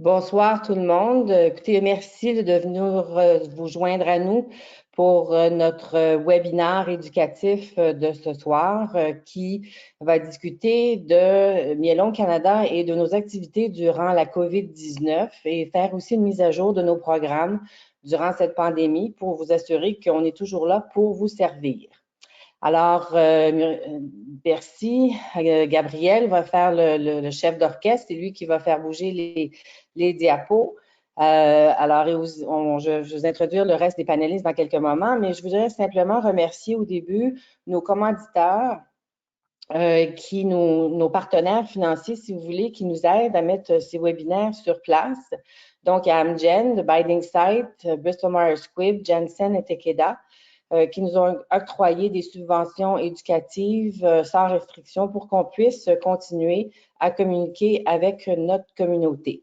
Bonsoir tout le monde. Écoutez, merci de venir vous joindre à nous pour notre webinaire éducatif de ce soir qui va discuter de Miellon Canada et de nos activités durant la COVID-19 et faire aussi une mise à jour de nos programmes durant cette pandémie pour vous assurer qu'on est toujours là pour vous servir. Alors, Bercy, Gabriel va faire le chef d'orchestre, c'est lui qui va faire bouger les diapos. Alors, je vais introduire le reste des panélistes dans quelques moments, mais je voudrais simplement remercier au début nos commanditeurs, nos partenaires financiers, si vous voulez, qui nous aident à mettre ces webinaires sur place. Donc, il y a Amgen, The Binding Site, Bristol Myers Squibb, Janssen et Takeda, qui nous ont octroyé des subventions éducatives sans restriction pour qu'on puisse continuer à communiquer avec notre communauté.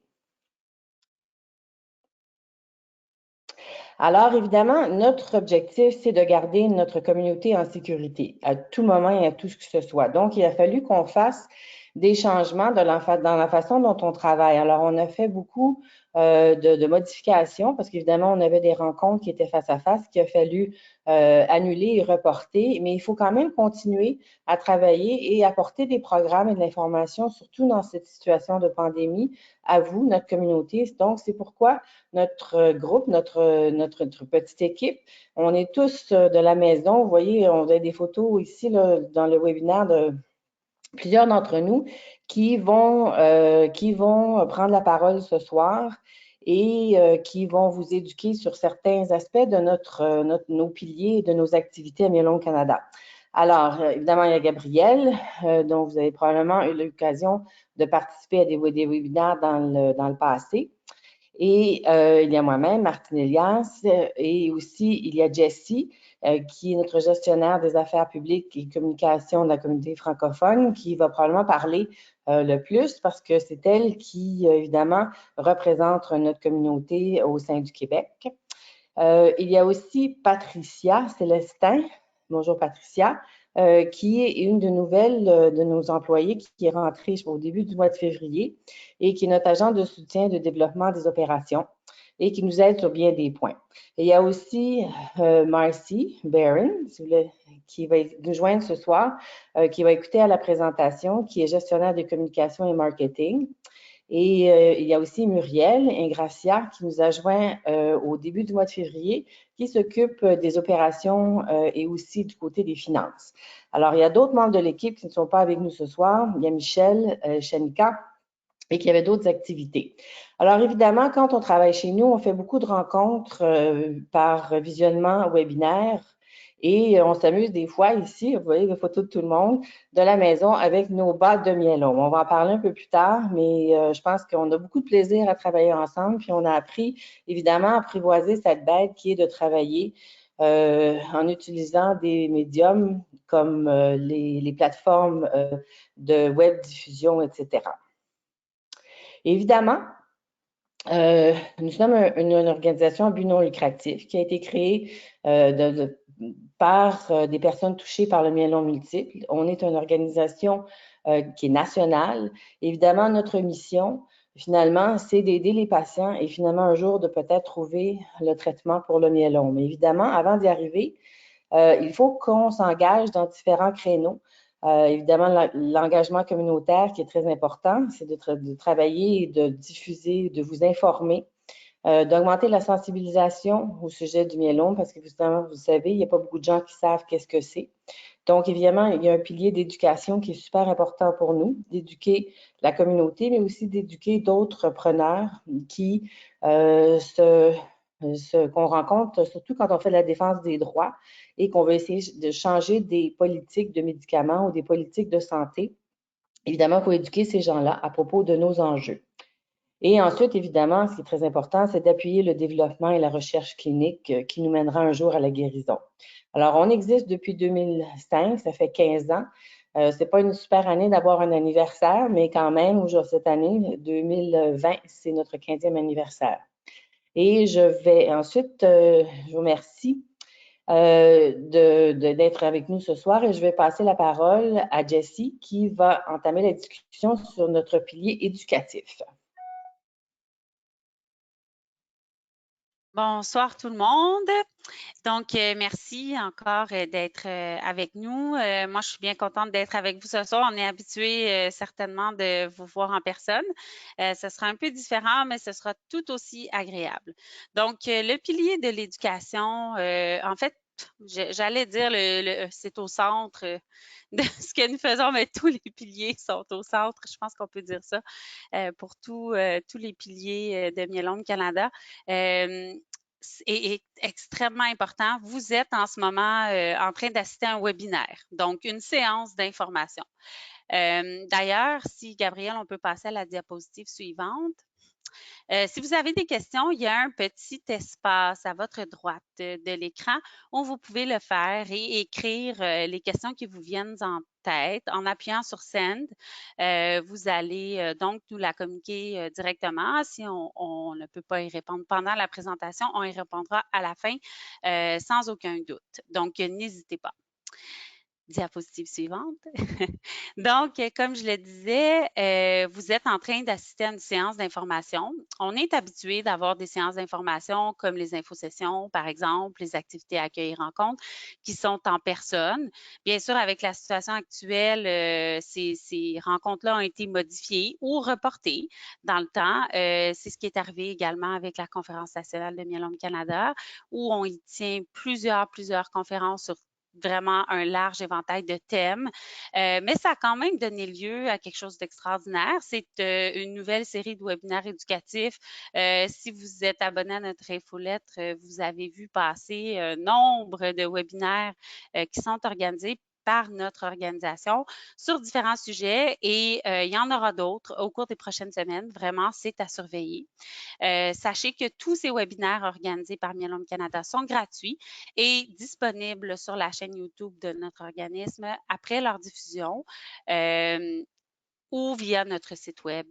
Alors, évidemment, notre objectif, c'est de garder notre communauté en sécurité à tout moment et à tout ce que ce soit. Donc, il a fallu qu'on fasse des changements dans la façon dont on travaille. Alors, on a fait beaucoup de modifications parce qu'évidemment, on avait des rencontres qui étaient face à face qu'il a fallu annuler et reporter, mais il faut quand même continuer à travailler et apporter des programmes et de l'information, surtout dans cette situation de pandémie, à vous, notre communauté. Donc, c'est pourquoi notre groupe, notre petite équipe, on est tous de la maison. Vous voyez, on a des photos ici là, dans le webinaire de plusieurs d'entre nous qui vont prendre la parole ce soir et qui vont vous éduquer sur certains aspects de nos piliers et de nos activités à Miellon Canada. Alors, évidemment, il y a Gabriel, dont vous avez probablement eu l'occasion de participer à des webinaires dans le passé. Et il y a moi-même, Martine Elias, et aussi il y a Jessie, qui est notre gestionnaire des affaires publiques et communication de la communauté francophone, qui va probablement parler le plus parce que c'est elle qui, évidemment, représente notre communauté au sein du Québec. Il y a aussi Patricia Célestin. Bonjour Patricia, qui est une de nos employés qui est rentrée au début du mois de février et qui est notre agent de soutien de développement des opérations et qui nous aide sur bien des points. Et il y a aussi Marcy Barron, qui va nous joindre ce soir, qui va écouter à la présentation, qui est gestionnaire de communication et marketing. Et il y a aussi Muriel Ingracia qui nous a joint au début du mois de février, qui s'occupe des opérations et aussi du côté des finances. Alors, il y a d'autres membres de l'équipe qui ne sont pas avec nous ce soir. Il y a Michel Chenika et qui avait d'autres activités. Alors, évidemment, quand on travaille chez nous, on fait beaucoup de rencontres par visionnement webinaire et on s'amuse des fois ici, vous voyez les photos de tout le monde, de la maison avec nos bas de Miellon. On va en parler un peu plus tard, mais je pense qu'on a beaucoup de plaisir à travailler ensemble, puis on a appris, évidemment, à apprivoiser cette bête qui est de travailler en utilisant des médiums comme les plateformes de web diffusion, etc. Évidemment, nous sommes une organisation à but non lucratif qui a été créée par des personnes touchées par le myélome multiple. On est une organisation qui est nationale. Évidemment, notre mission, finalement, c'est d'aider les patients et finalement un jour de peut-être trouver le traitement pour le myélome. Mais évidemment, avant d'y arriver, il faut qu'on s'engage dans différents créneaux. Évidemment, l'engagement communautaire qui est très important, c'est de travailler et de diffuser, de vous informer, d'augmenter la sensibilisation au sujet du myélome parce que justement, vous savez, il n'y a pas beaucoup de gens qui savent qu'est-ce que c'est. Donc, évidemment, il y a un pilier d'éducation qui est super important pour nous, d'éduquer la communauté, mais aussi d'éduquer d'autres preneurs qui qu'on rencontre, surtout quand on fait la défense des droits et qu'on veut essayer de changer des politiques de médicaments ou des politiques de santé. Évidemment, il faut éduquer ces gens-là à propos de nos enjeux. Et ensuite, évidemment, ce qui est très important, c'est d'appuyer le développement et la recherche clinique qui nous mènera un jour à la guérison. Alors, on existe depuis 2005, ça fait 15 ans. C'est pas une super année d'avoir un anniversaire, mais quand même, cette année, 2020, c'est notre 15e anniversaire. Et je vais ensuite, je vous remercie d'être avec nous ce soir et je vais passer la parole à Jessie qui va entamer la discussion sur notre pilier éducatif. Bonsoir tout le monde. Donc, merci encore d'être avec nous. Moi, je suis bien contente d'être avec vous ce soir. On est habitué certainement de vous voir en personne. Ce sera un peu différent, mais ce sera tout aussi agréable. Donc, le pilier de l'éducation, en fait, j'allais dire c'est au centre de ce que nous faisons, mais tous les piliers sont au centre. Je pense qu'on peut dire ça pour tous les piliers de Miel Homme Canada. Euh, est extrêmement important. Vous êtes en ce moment en train d'assister à un webinaire, donc une séance d'information. D'ailleurs, si Gabriel, on peut passer à la diapositive suivante. Si vous avez des questions, il y a un petit espace à votre droite de l'écran où vous pouvez le faire et écrire les questions qui vous viennent en tête en appuyant sur Send. Vous allez donc nous la communiquer directement. Si on ne peut pas y répondre pendant la présentation, on y répondra à la fin sans aucun doute. Donc, n'hésitez pas. Diapositive suivante. Donc, comme je le disais, vous êtes en train d'assister à une séance d'information. On est habitué d'avoir des séances d'information comme les infosessions, par exemple, les activités accueil et rencontres qui sont en personne. Bien sûr, avec la situation actuelle, ces rencontres-là ont été modifiées ou reportées dans le temps. C'est ce qui est arrivé également avec la Conférence nationale de Miel Homme Canada, où on y tient plusieurs conférences sur vraiment un large éventail de thèmes, mais ça a quand même donné lieu à quelque chose d'extraordinaire. C'est une nouvelle série de webinaires éducatifs. Si vous êtes abonné à notre infolettre, vous avez vu passer nombre de webinaires qui sont organisés par notre organisation sur différents sujets et il y en aura d'autres au cours des prochaines semaines. Vraiment, c'est à surveiller. Sachez que tous ces webinaires organisés par Miel Homme Canada sont gratuits et disponibles sur la chaîne YouTube de notre organisme après leur diffusion ou via notre site web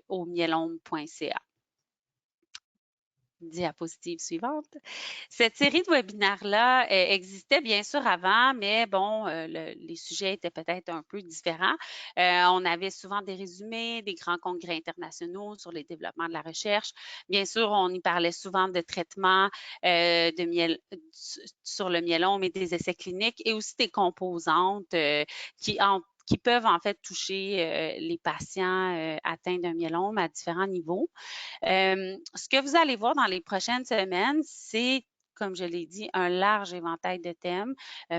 au mielhomme.ca. Diapositive suivante. Cette série de webinaires-là existait bien sûr avant, mais bon, les sujets étaient peut-être un peu différents. On avait souvent des résumés, des grands congrès internationaux sur les développements de la recherche. Bien sûr, on y parlait souvent de traitement de miel sur le myélome et des essais cliniques et aussi des composantes qui peuvent en fait toucher les patients atteints d'un myélome à différents niveaux. Ce que vous allez voir dans les prochaines semaines, c'est, comme je l'ai dit, un large éventail de thèmes,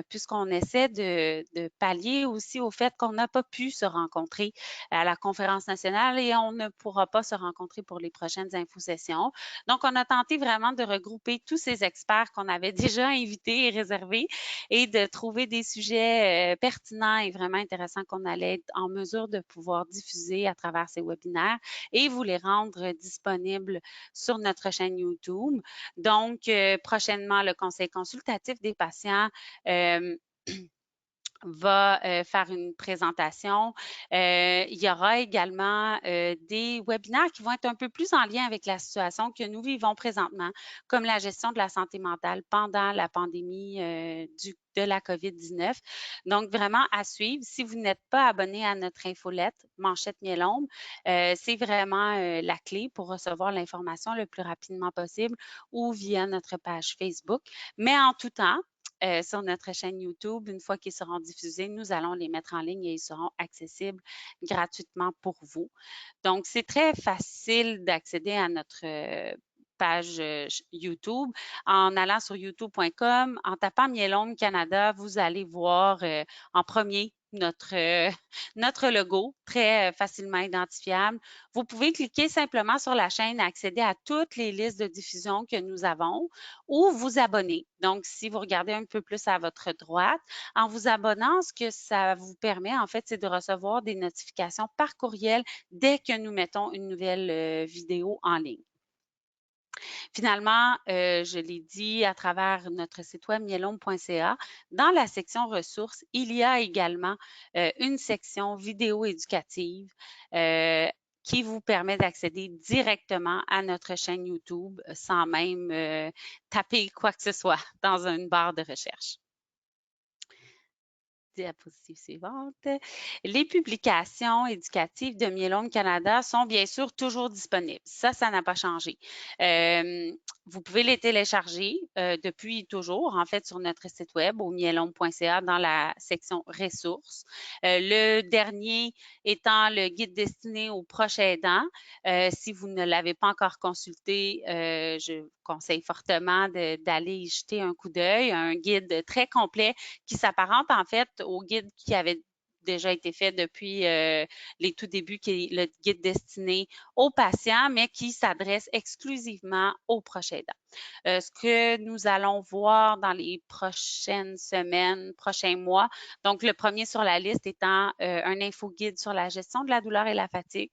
puisqu'on essaie de pallier aussi au fait qu'on n'a pas pu se rencontrer à la conférence nationale et on ne pourra pas se rencontrer pour les prochaines infosessions. Donc, on a tenté vraiment de regrouper tous ces experts qu'on avait déjà invités et réservés et de trouver des sujets pertinents et vraiment intéressants qu'on allait être en mesure de pouvoir diffuser à travers ces webinaires et vous les rendre disponibles sur notre chaîne YouTube. Donc, prochainement, le Conseil consultatif des patients va faire une présentation. Il y aura également des webinaires qui vont être un peu plus en lien avec la situation que nous vivons présentement, comme la gestion de la santé mentale pendant la pandémie de la COVID-19. Donc, vraiment à suivre. Si vous n'êtes pas abonné à notre infolette, Manchette Miel Homme, c'est vraiment la clé pour recevoir l'information le plus rapidement possible ou via notre page Facebook. Mais en tout temps, sur notre chaîne YouTube. Une fois qu'ils seront diffusés, nous allons les mettre en ligne et ils seront accessibles gratuitement pour vous. Donc, c'est très facile d'accéder à notre page YouTube. En allant sur youtube.com, en tapant Miel Homme Canada, vous allez voir en premier notre logo, très facilement identifiable. Vous pouvez cliquer simplement sur la chaîne et accéder à toutes les listes de diffusion que nous avons ou vous abonner. Donc, si vous regardez un peu plus à votre droite, en vous abonnant, ce que ça vous permet, en fait, c'est de recevoir des notifications par courriel dès que nous mettons une nouvelle vidéo en ligne. Finalement, je l'ai dit à travers notre site web mielhomme.ca, dans la section ressources, il y a également une section vidéo éducative qui vous permet d'accéder directement à notre chaîne YouTube sans même taper quoi que ce soit dans une barre de recherche. Diapositive suivante. Les publications éducatives de Myélome Canada sont bien sûr toujours disponibles. Ça n'a pas changé. Vous pouvez les télécharger depuis toujours, en fait, sur notre site web au myélome.ca dans la section ressources. Le dernier étant le guide destiné aux proches aidants. Si vous ne l'avez pas encore consulté, je vous conseille fortement d'aller y jeter un coup d'œil. Un guide très complet qui s'apparente en fait au guide qui avait déjà été fait depuis les tout débuts, qui est le guide destiné aux patients, mais qui s'adresse exclusivement aux proches aidants. Ce que nous allons voir dans les prochaines semaines, prochains mois, donc le premier sur la liste étant un info-guide sur la gestion de la douleur et la fatigue,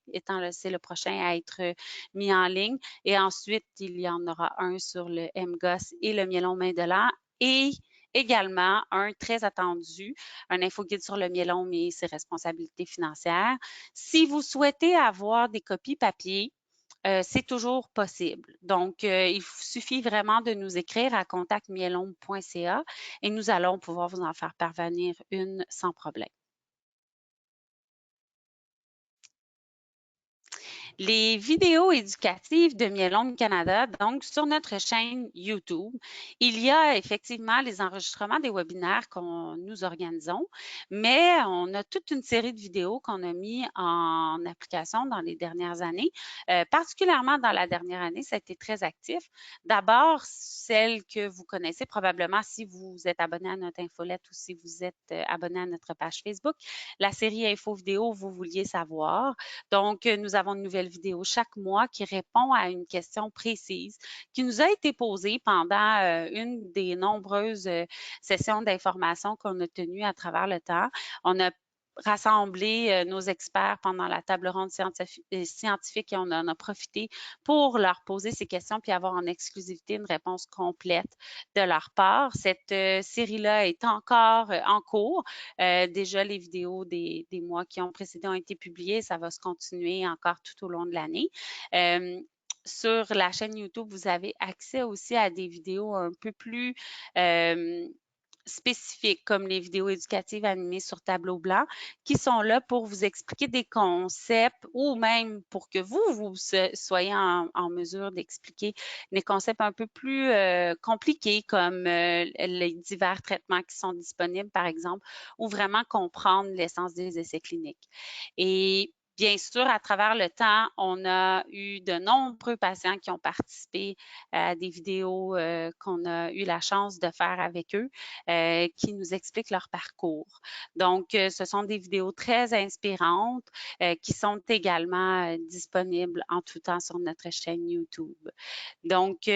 c'est le prochain à être mis en ligne. Et ensuite, il y en aura un sur le MGOS et le myélome indolent et également un très attendu, un infoguide sur le myélome et ses responsabilités financières. Si vous souhaitez avoir des copies papier, c'est toujours possible. Donc, il suffit vraiment de nous écrire à contact-myélome.ca et nous allons pouvoir vous en faire parvenir une sans problème. Les vidéos éducatives de Myélome Canada, donc sur notre chaîne YouTube, il y a effectivement les enregistrements des webinaires qu'on nous organisons, mais on a toute une série de vidéos qu'on a mis en application dans les dernières années. Particulièrement dans la dernière année, ça a été très actif. D'abord, celle que vous connaissez probablement si vous êtes abonné à notre infolette ou si vous êtes abonné à notre page Facebook, la série Info Vidéo, vous vouliez savoir. Donc, nous avons une nouvelle vidéo chaque mois qui répond à une question précise qui nous a été posée pendant une des nombreuses sessions d'information qu'on a tenues à travers le temps. On a rassemblé nos experts pendant la table ronde scientifique et on en a profité pour leur poser ces questions puis avoir en exclusivité une réponse complète de leur part. Cette série-là est encore en cours. Déjà, les vidéos des mois qui ont précédé ont été publiées. Ça va se continuer encore tout au long de l'année. Sur la chaîne YouTube, vous avez accès aussi à des vidéos un peu plus spécifiques, comme les vidéos éducatives animées sur tableau blanc, qui sont là pour vous expliquer des concepts ou même pour que vous soyez en mesure d'expliquer des concepts un peu plus compliqués, comme les divers traitements qui sont disponibles, par exemple, ou vraiment comprendre l'essence des essais cliniques. Et bien sûr, à travers le temps, on a eu de nombreux patients qui ont participé à des vidéos qu'on a eu la chance de faire avec eux, qui nous expliquent leur parcours. Donc, ce sont des vidéos très inspirantes qui sont également disponibles en tout temps sur notre chaîne YouTube. Donc,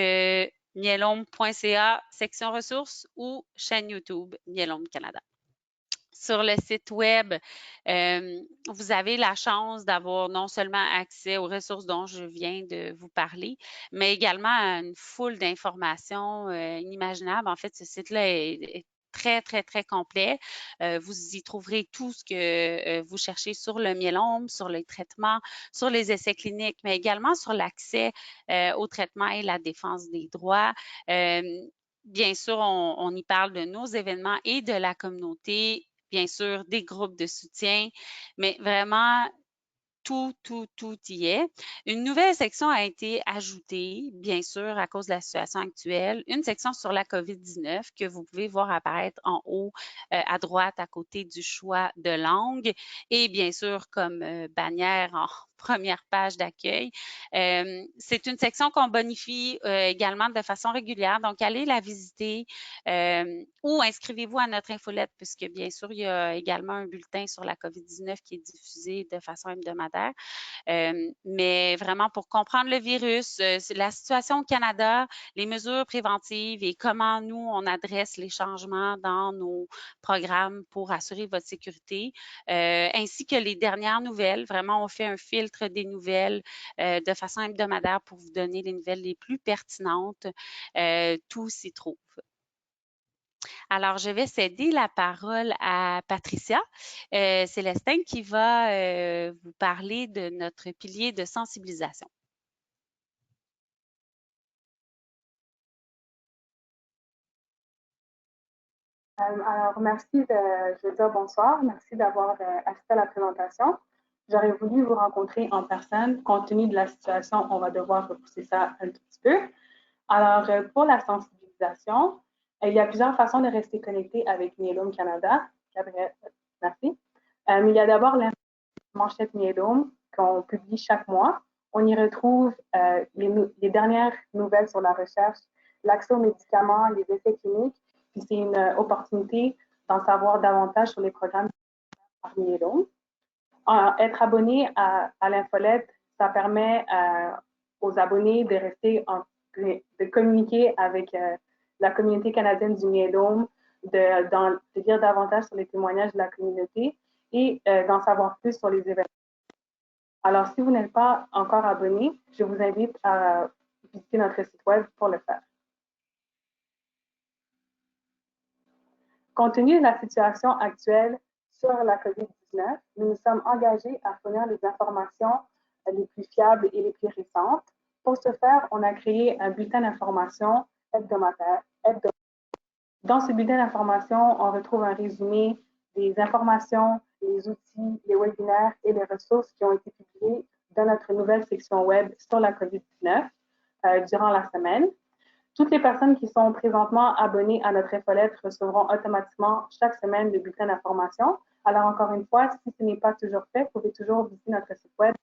myélome.ca, section ressources ou chaîne YouTube Myélome Canada. Sur le site web, vous avez la chance d'avoir non seulement accès aux ressources dont je viens de vous parler, mais également à une foule d'informations inimaginables. En fait, ce site-là est très, très, très complet. Vous y trouverez tout ce que vous cherchez sur le myélome, sur les traitements, sur les essais cliniques, mais également sur l'accès au traitement et la défense des droits. Bien sûr, on y parle de nos événements et de la communauté, bien sûr, des groupes de soutien, mais vraiment, tout y est. Une nouvelle section a été ajoutée, bien sûr, à cause de la situation actuelle, une section sur la COVID-19 que vous pouvez voir apparaître en haut à droite à côté du choix de langue et bien sûr comme bannière en première page d'accueil. C'est une section qu'on bonifie également de façon régulière, donc allez la visiter ou inscrivez-vous à notre infolette puisque bien sûr, il y a également un bulletin sur la COVID-19 qui est diffusé de façon hebdomadaire. Mais vraiment pour comprendre le virus, la situation au Canada, les mesures préventives et comment nous, on adresse les changements dans nos programmes pour assurer votre sécurité, ainsi que les dernières nouvelles. Vraiment, on fait un filtre des nouvelles de façon hebdomadaire pour vous donner les nouvelles les plus pertinentes. Tout s'y trouve. Alors, je vais céder la parole à Patricia Célestin qui va vous parler de notre pilier de sensibilisation. Alors, merci je veux dire bonsoir. Merci d'avoir assisté à la présentation. J'aurais voulu vous rencontrer en personne. Compte tenu de la situation, on va devoir repousser ça un tout petit peu. Alors, pour la sensibilisation, il y a plusieurs façons de rester connecté avec Myelome Canada. Gabriel, merci. Il y a d'abord la manchette Myelome qu'on publie chaque mois. On y retrouve les dernières nouvelles sur la recherche, l'accès aux médicaments, les essais cliniques. Puis c'est une opportunité d'en savoir davantage sur les programmes par Myelome. Être abonné à l'infolette, ça permet aux abonnés de rester de communiquer avec la communauté canadienne du myélome, de lire davantage sur les témoignages de la communauté et d'en savoir plus sur les événements. Alors, si vous n'êtes pas encore abonné, je vous invite à visiter notre site web pour le faire. Compte tenu de la situation actuelle sur la COVID-19, nous nous sommes engagés à fournir les informations les plus fiables et les plus récentes. Pour ce faire, on a créé un bulletin d'information hebdomadaire. Dans ce bulletin d'information, on retrouve un résumé des informations, les outils, les webinaires et les ressources qui ont été publiés dans notre nouvelle section web sur la COVID-19 durant la semaine. Toutes les personnes qui sont présentement abonnées à notre infolette recevront automatiquement chaque semaine le bulletin d'information. Alors, encore une fois, si ce n'est pas toujours fait, vous pouvez toujours visiter notre site web.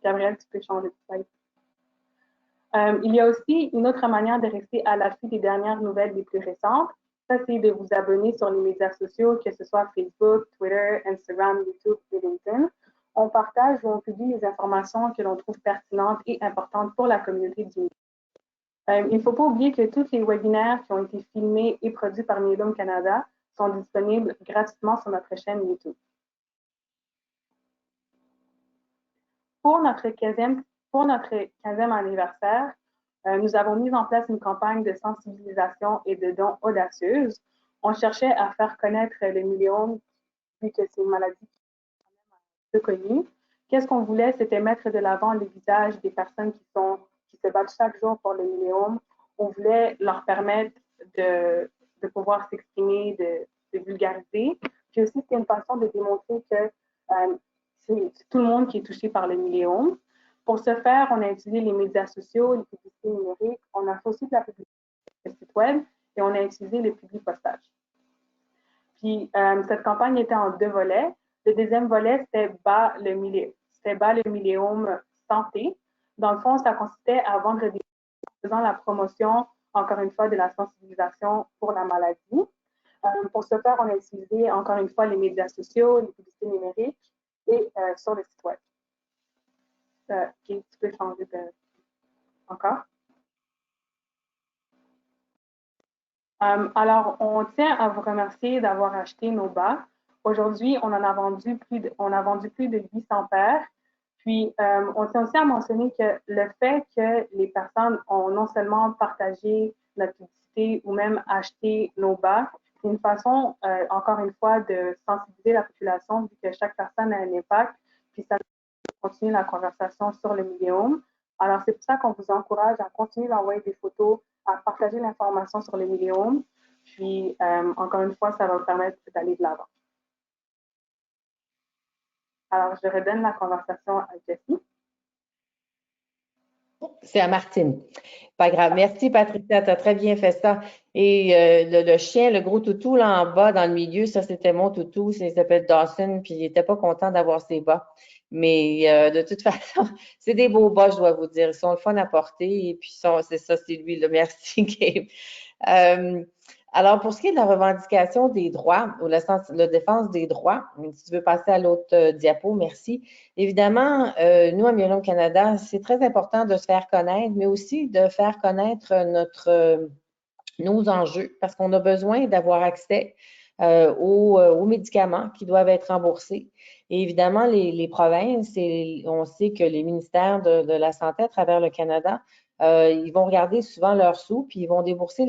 Gabriel, tu peux changer de slide. Il y a aussi une autre manière de rester à l'affût des dernières nouvelles les plus récentes. Ça, c'est de vous abonner sur les médias sociaux, que ce soit Facebook, Twitter, Instagram, YouTube et LinkedIn. On partage ou on publie les informations que l'on trouve pertinentes et importantes pour la communauté du Myélome. Il ne faut pas oublier que tous les webinaires qui ont été filmés et produits par Myélome Canada sont disponibles gratuitement sur notre chaîne YouTube. Pour notre 15e anniversaire, nous avons mis en place une campagne de sensibilisation et de dons audacieuse. On cherchait à faire connaître le myélome, vu que c'est une maladie peu connue. Qu'est-ce qu'on voulait? C'était mettre de l'avant les visages des personnes qui se battent chaque jour pour le myélome. On voulait leur permettre de pouvoir s'exprimer, de vulgariser. Puis aussi, c'est une façon de démontrer que c'est tout le monde qui est touché par le myélome. Pour ce faire, on a utilisé les médias sociaux, les publicités numériques, on a fait aussi de la publicité sur le site web et on a utilisé les publi-postages. Puis, cette campagne était en 2 volets. Le deuxième volet, c'était Bas le myélome santé. Dans le fond, ça consistait à vendre des faisant la promotion, encore une fois, de la sensibilisation pour la maladie. Pour ce faire, on a utilisé, encore une fois, les médias sociaux, les publicités numériques et sur le site web. Tu peux changer encore. Alors, on tient à vous remercier d'avoir acheté nos bas. Aujourd'hui, on a vendu plus de 800 paires. Puis, on tient aussi à mentionner que le fait que les personnes ont non seulement partagé notre publicité ou même acheté nos bas, c'est une façon, encore une fois, de sensibiliser la population, vu que chaque personne a un impact, puis ça continue la conversation sur le myélome. Alors, c'est pour ça qu'on vous encourage à continuer d'envoyer des photos, à partager l'information sur le myélome. Puis, encore une fois, ça va vous permettre d'aller de l'avant. Alors, je redonne la conversation à Jessie. C'est à Martine. Pas grave. Merci, Patricia. Tu as très bien fait ça. Et le chien, le gros toutou, là en bas, dans le milieu, ça, c'était mon toutou. Il s'appelle Dawson, puis il n'était pas content d'avoir ses bas. Mais de toute façon, c'est des beaux bas, je dois vous dire. Ils sont le fun à porter. Et puis, c'est ça, c'est lui. Là. Merci, Gabe. Alors, pour ce qui est de la revendication des droits ou la défense des droits, si tu veux passer à l'autre diapo, merci. Évidemment, nous, à Myélome Canada, c'est très important de se faire connaître, mais aussi de faire connaître nos enjeux parce qu'on a besoin d'avoir accès aux médicaments qui doivent être remboursés. Et évidemment, les provinces, on sait que les ministères de la Santé à travers le Canada, ils vont regarder souvent leurs sous, puis ils vont débourser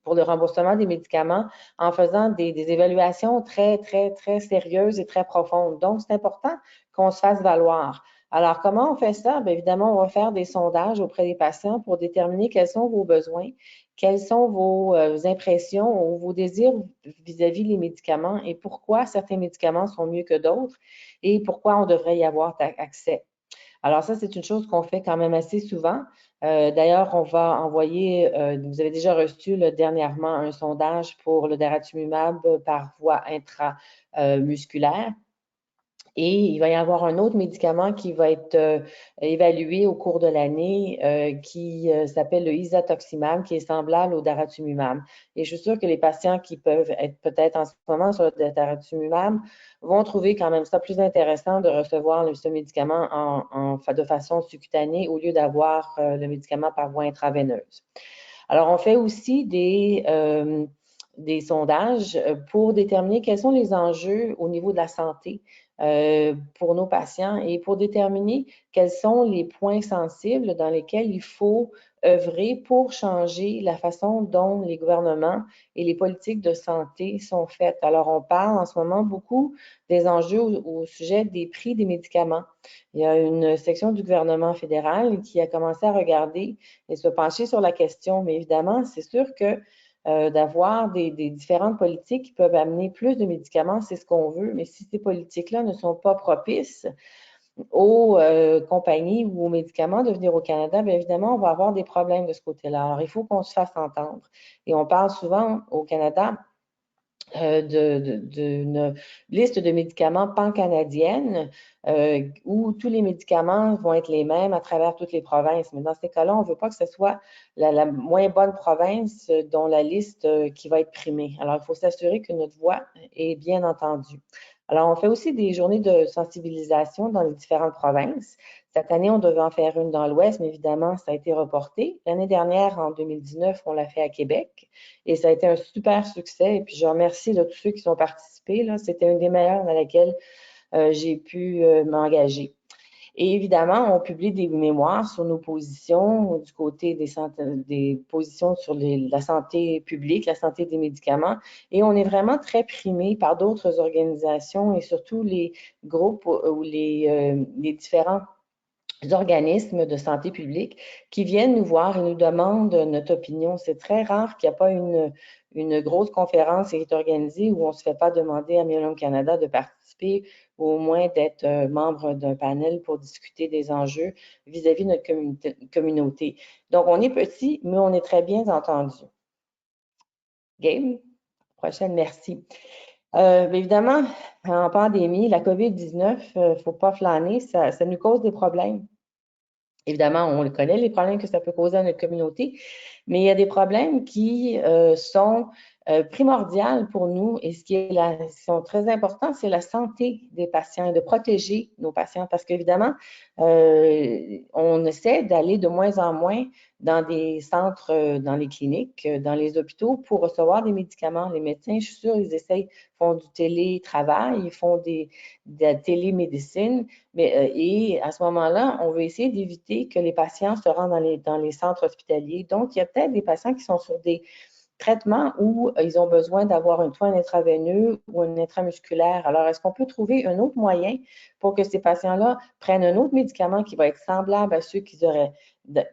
pour le remboursement des médicaments en faisant des évaluations très, très, très sérieuses et très profondes. Donc, c'est important qu'on se fasse valoir. Alors, comment on fait ça? Bien, évidemment, on va faire des sondages auprès des patients pour déterminer quels sont vos besoins, quelles sont vos impressions ou vos désirs vis-à-vis des médicaments et pourquoi certains médicaments sont mieux que d'autres et pourquoi on devrait y avoir accès. Alors ça, c'est une chose qu'on fait quand même assez souvent. D'ailleurs, on va envoyer, vous avez déjà reçu dernièrement un sondage pour le daratumumab par voie intramusculaire. Et il va y avoir un autre médicament qui va être évalué au cours de l'année qui s'appelle le isatoximab, qui est semblable au daratumumab. Et je suis sûre que les patients qui peuvent être peut-être en ce moment sur le daratumumab vont trouver quand même ça plus intéressant de recevoir ce médicament de façon subcutanée au lieu d'avoir le médicament par voie intraveineuse. Alors, on fait aussi des sondages pour déterminer quels sont les enjeux au niveau de la santé pour nos patients et pour déterminer quels sont les points sensibles dans lesquels il faut œuvrer pour changer la façon dont les gouvernements et les politiques de santé sont faites. Alors, on parle en ce moment beaucoup des enjeux au sujet des prix des médicaments. Il y a une section du gouvernement fédéral qui a commencé à regarder et se pencher sur la question, mais évidemment, c'est sûr que d'avoir des différentes politiques qui peuvent amener plus de médicaments, c'est ce qu'on veut, mais si ces politiques-là ne sont pas propices aux compagnies ou aux médicaments de venir au Canada, bien évidemment, on va avoir des problèmes de ce côté-là. Alors, il faut qu'on se fasse entendre. Et on parle souvent au Canada d'une liste de médicaments pan-canadienne où tous les médicaments vont être les mêmes à travers toutes les provinces. Mais dans ces cas-là, on ne veut pas que ce soit la moins bonne province dont la liste qui va être primée. Alors, il faut s'assurer que notre voix est bien entendue. Alors, on fait aussi des journées de sensibilisation dans les différentes provinces. Cette année, on devait en faire une dans l'Ouest, mais évidemment, ça a été reporté. L'année dernière, en 2019, on l'a fait à Québec et ça a été un super succès. Et puis, je remercie tous ceux qui sont participés. C'était une des meilleures dans laquelle j'ai pu m'engager. Et évidemment, on publie des mémoires sur nos positions du côté des positions sur la santé publique, la santé des médicaments. Et on est vraiment très primé par d'autres organisations et surtout les groupes ou les différents organismes de santé publique qui viennent nous voir et nous demandent notre opinion. C'est très rare qu'il n'y a pas une grosse conférence qui est organisée où on ne se fait pas demander à Myélome Canada de participer ou au moins d'être membre d'un panel pour discuter des enjeux vis-à-vis de notre communauté. Donc, on est petit, mais on est très bien entendu. Gabe, prochaine, merci. Évidemment, en pandémie, la COVID-19, il ne faut pas flâner, ça nous cause des problèmes. Évidemment, on le connaît, les problèmes que ça peut causer à notre communauté, mais il y a des problèmes qui sont primordiaux pour nous et ce qui sont très importants, c'est la santé des patients et de protéger nos patients parce qu'évidemment, on essaie d'aller de moins en moins dans des centres, dans les cliniques, dans les hôpitaux pour recevoir des médicaments. Les médecins, je suis sûre, ils font du télétravail, ils font de la télémédecine, et à ce moment-là, on veut essayer d'éviter que les patients se rendent dans les centres hospitaliers. Donc, il y a peut-être des patients qui sont sur des traitements où ils ont besoin d'avoir un soin intraveineux ou un intramusculaire. Alors, est-ce qu'on peut trouver un autre moyen pour que ces patients-là prennent un autre médicament qui va être semblable à ceux qu'ils auraient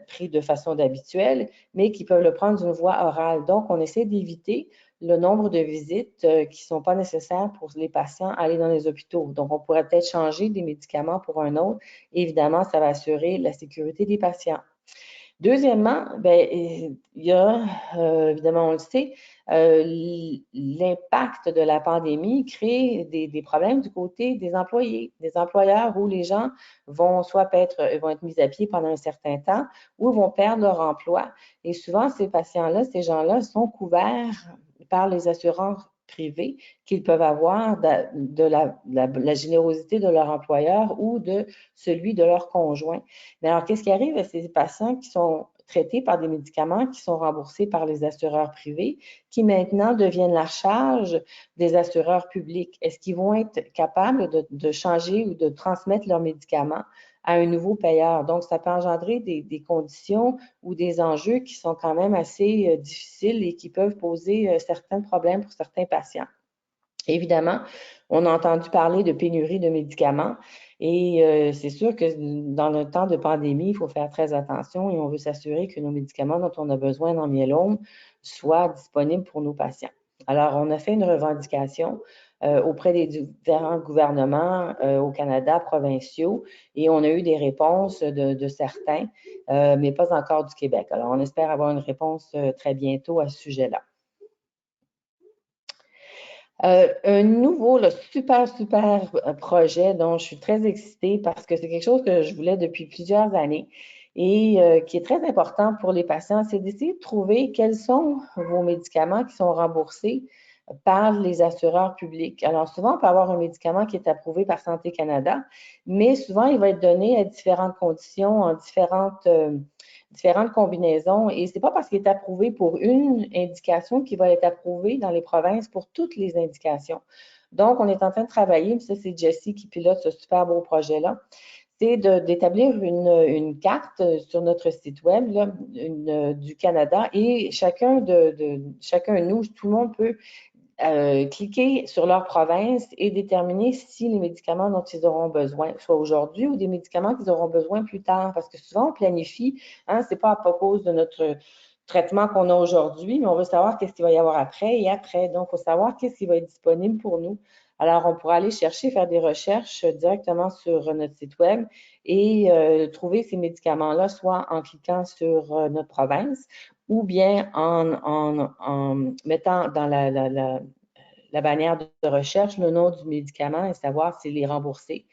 pris de façon habituelle, mais qui peuvent le prendre d'une voie orale? Donc, on essaie d'éviter le nombre de visites qui ne sont pas nécessaires pour les patients à aller dans les hôpitaux. Donc, on pourrait peut-être changer des médicaments pour un autre. Évidemment, ça va assurer la sécurité des patients. Deuxièmement, il y a, évidemment, on le sait, l'impact de la pandémie crée des problèmes du côté des employés, des employeurs où les gens vont vont être mis à pied pendant un certain temps ou vont perdre leur emploi. Et souvent, ces patients-là, ces gens-là sont couverts par les assurances privées qu'ils peuvent avoir de la générosité de leur employeur ou de celui de leur conjoint. Mais alors, qu'est-ce qui arrive à ces patients qui sont traités par des médicaments qui sont remboursés par les assureurs privés, qui maintenant deviennent la charge des assureurs publics? Est-ce qu'ils vont être capables de changer ou de transmettre leurs médicaments à un nouveau payeur? Donc, ça peut engendrer des conditions ou des enjeux qui sont quand même assez difficiles et qui peuvent poser certains problèmes pour certains patients. Évidemment, on a entendu parler de pénurie de médicaments Et c'est sûr que dans le temps de pandémie, il faut faire très attention et on veut s'assurer que nos médicaments dont on a besoin dans myélome soient disponibles pour nos patients. Alors, on a fait une revendication auprès des différents gouvernements au Canada, provinciaux, et on a eu des réponses de certains, mais pas encore du Québec. Alors, on espère avoir une réponse très bientôt à ce sujet-là. Un nouveau, super projet dont je suis très excitée parce que c'est quelque chose que je voulais depuis plusieurs années et qui est très important pour les patients, c'est d'essayer de trouver quels sont vos médicaments qui sont remboursés par les assureurs publics. Alors, souvent, on peut avoir un médicament qui est approuvé par Santé Canada, mais souvent, il va être donné à différentes conditions, en différentes combinaisons. Et c'est pas parce qu'il est approuvé pour une indication qu'il va être approuvé dans les provinces pour toutes les indications. Donc, on est en train de travailler, mais ça, c'est Jessie qui pilote ce super beau projet-là, c'est d'établir une carte sur notre site web là, du Canada et chacun de nous, tout le monde peut cliquer sur leur province et déterminer si les médicaments dont ils auront besoin, soit aujourd'hui ou des médicaments qu'ils auront besoin plus tard, parce que souvent on planifie, hein, c'est pas à cause de notre traitement qu'on a aujourd'hui, mais on veut savoir qu'est-ce qu'il va y avoir après et après. Donc, il faut savoir qu'est-ce qui va être disponible pour nous. Alors, on pourra aller chercher, faire des recherches directement sur notre site web et trouver ces médicaments-là, soit en cliquant sur notre province ou bien en mettant dans la bannière de recherche le nom du médicament et savoir s'il est remboursé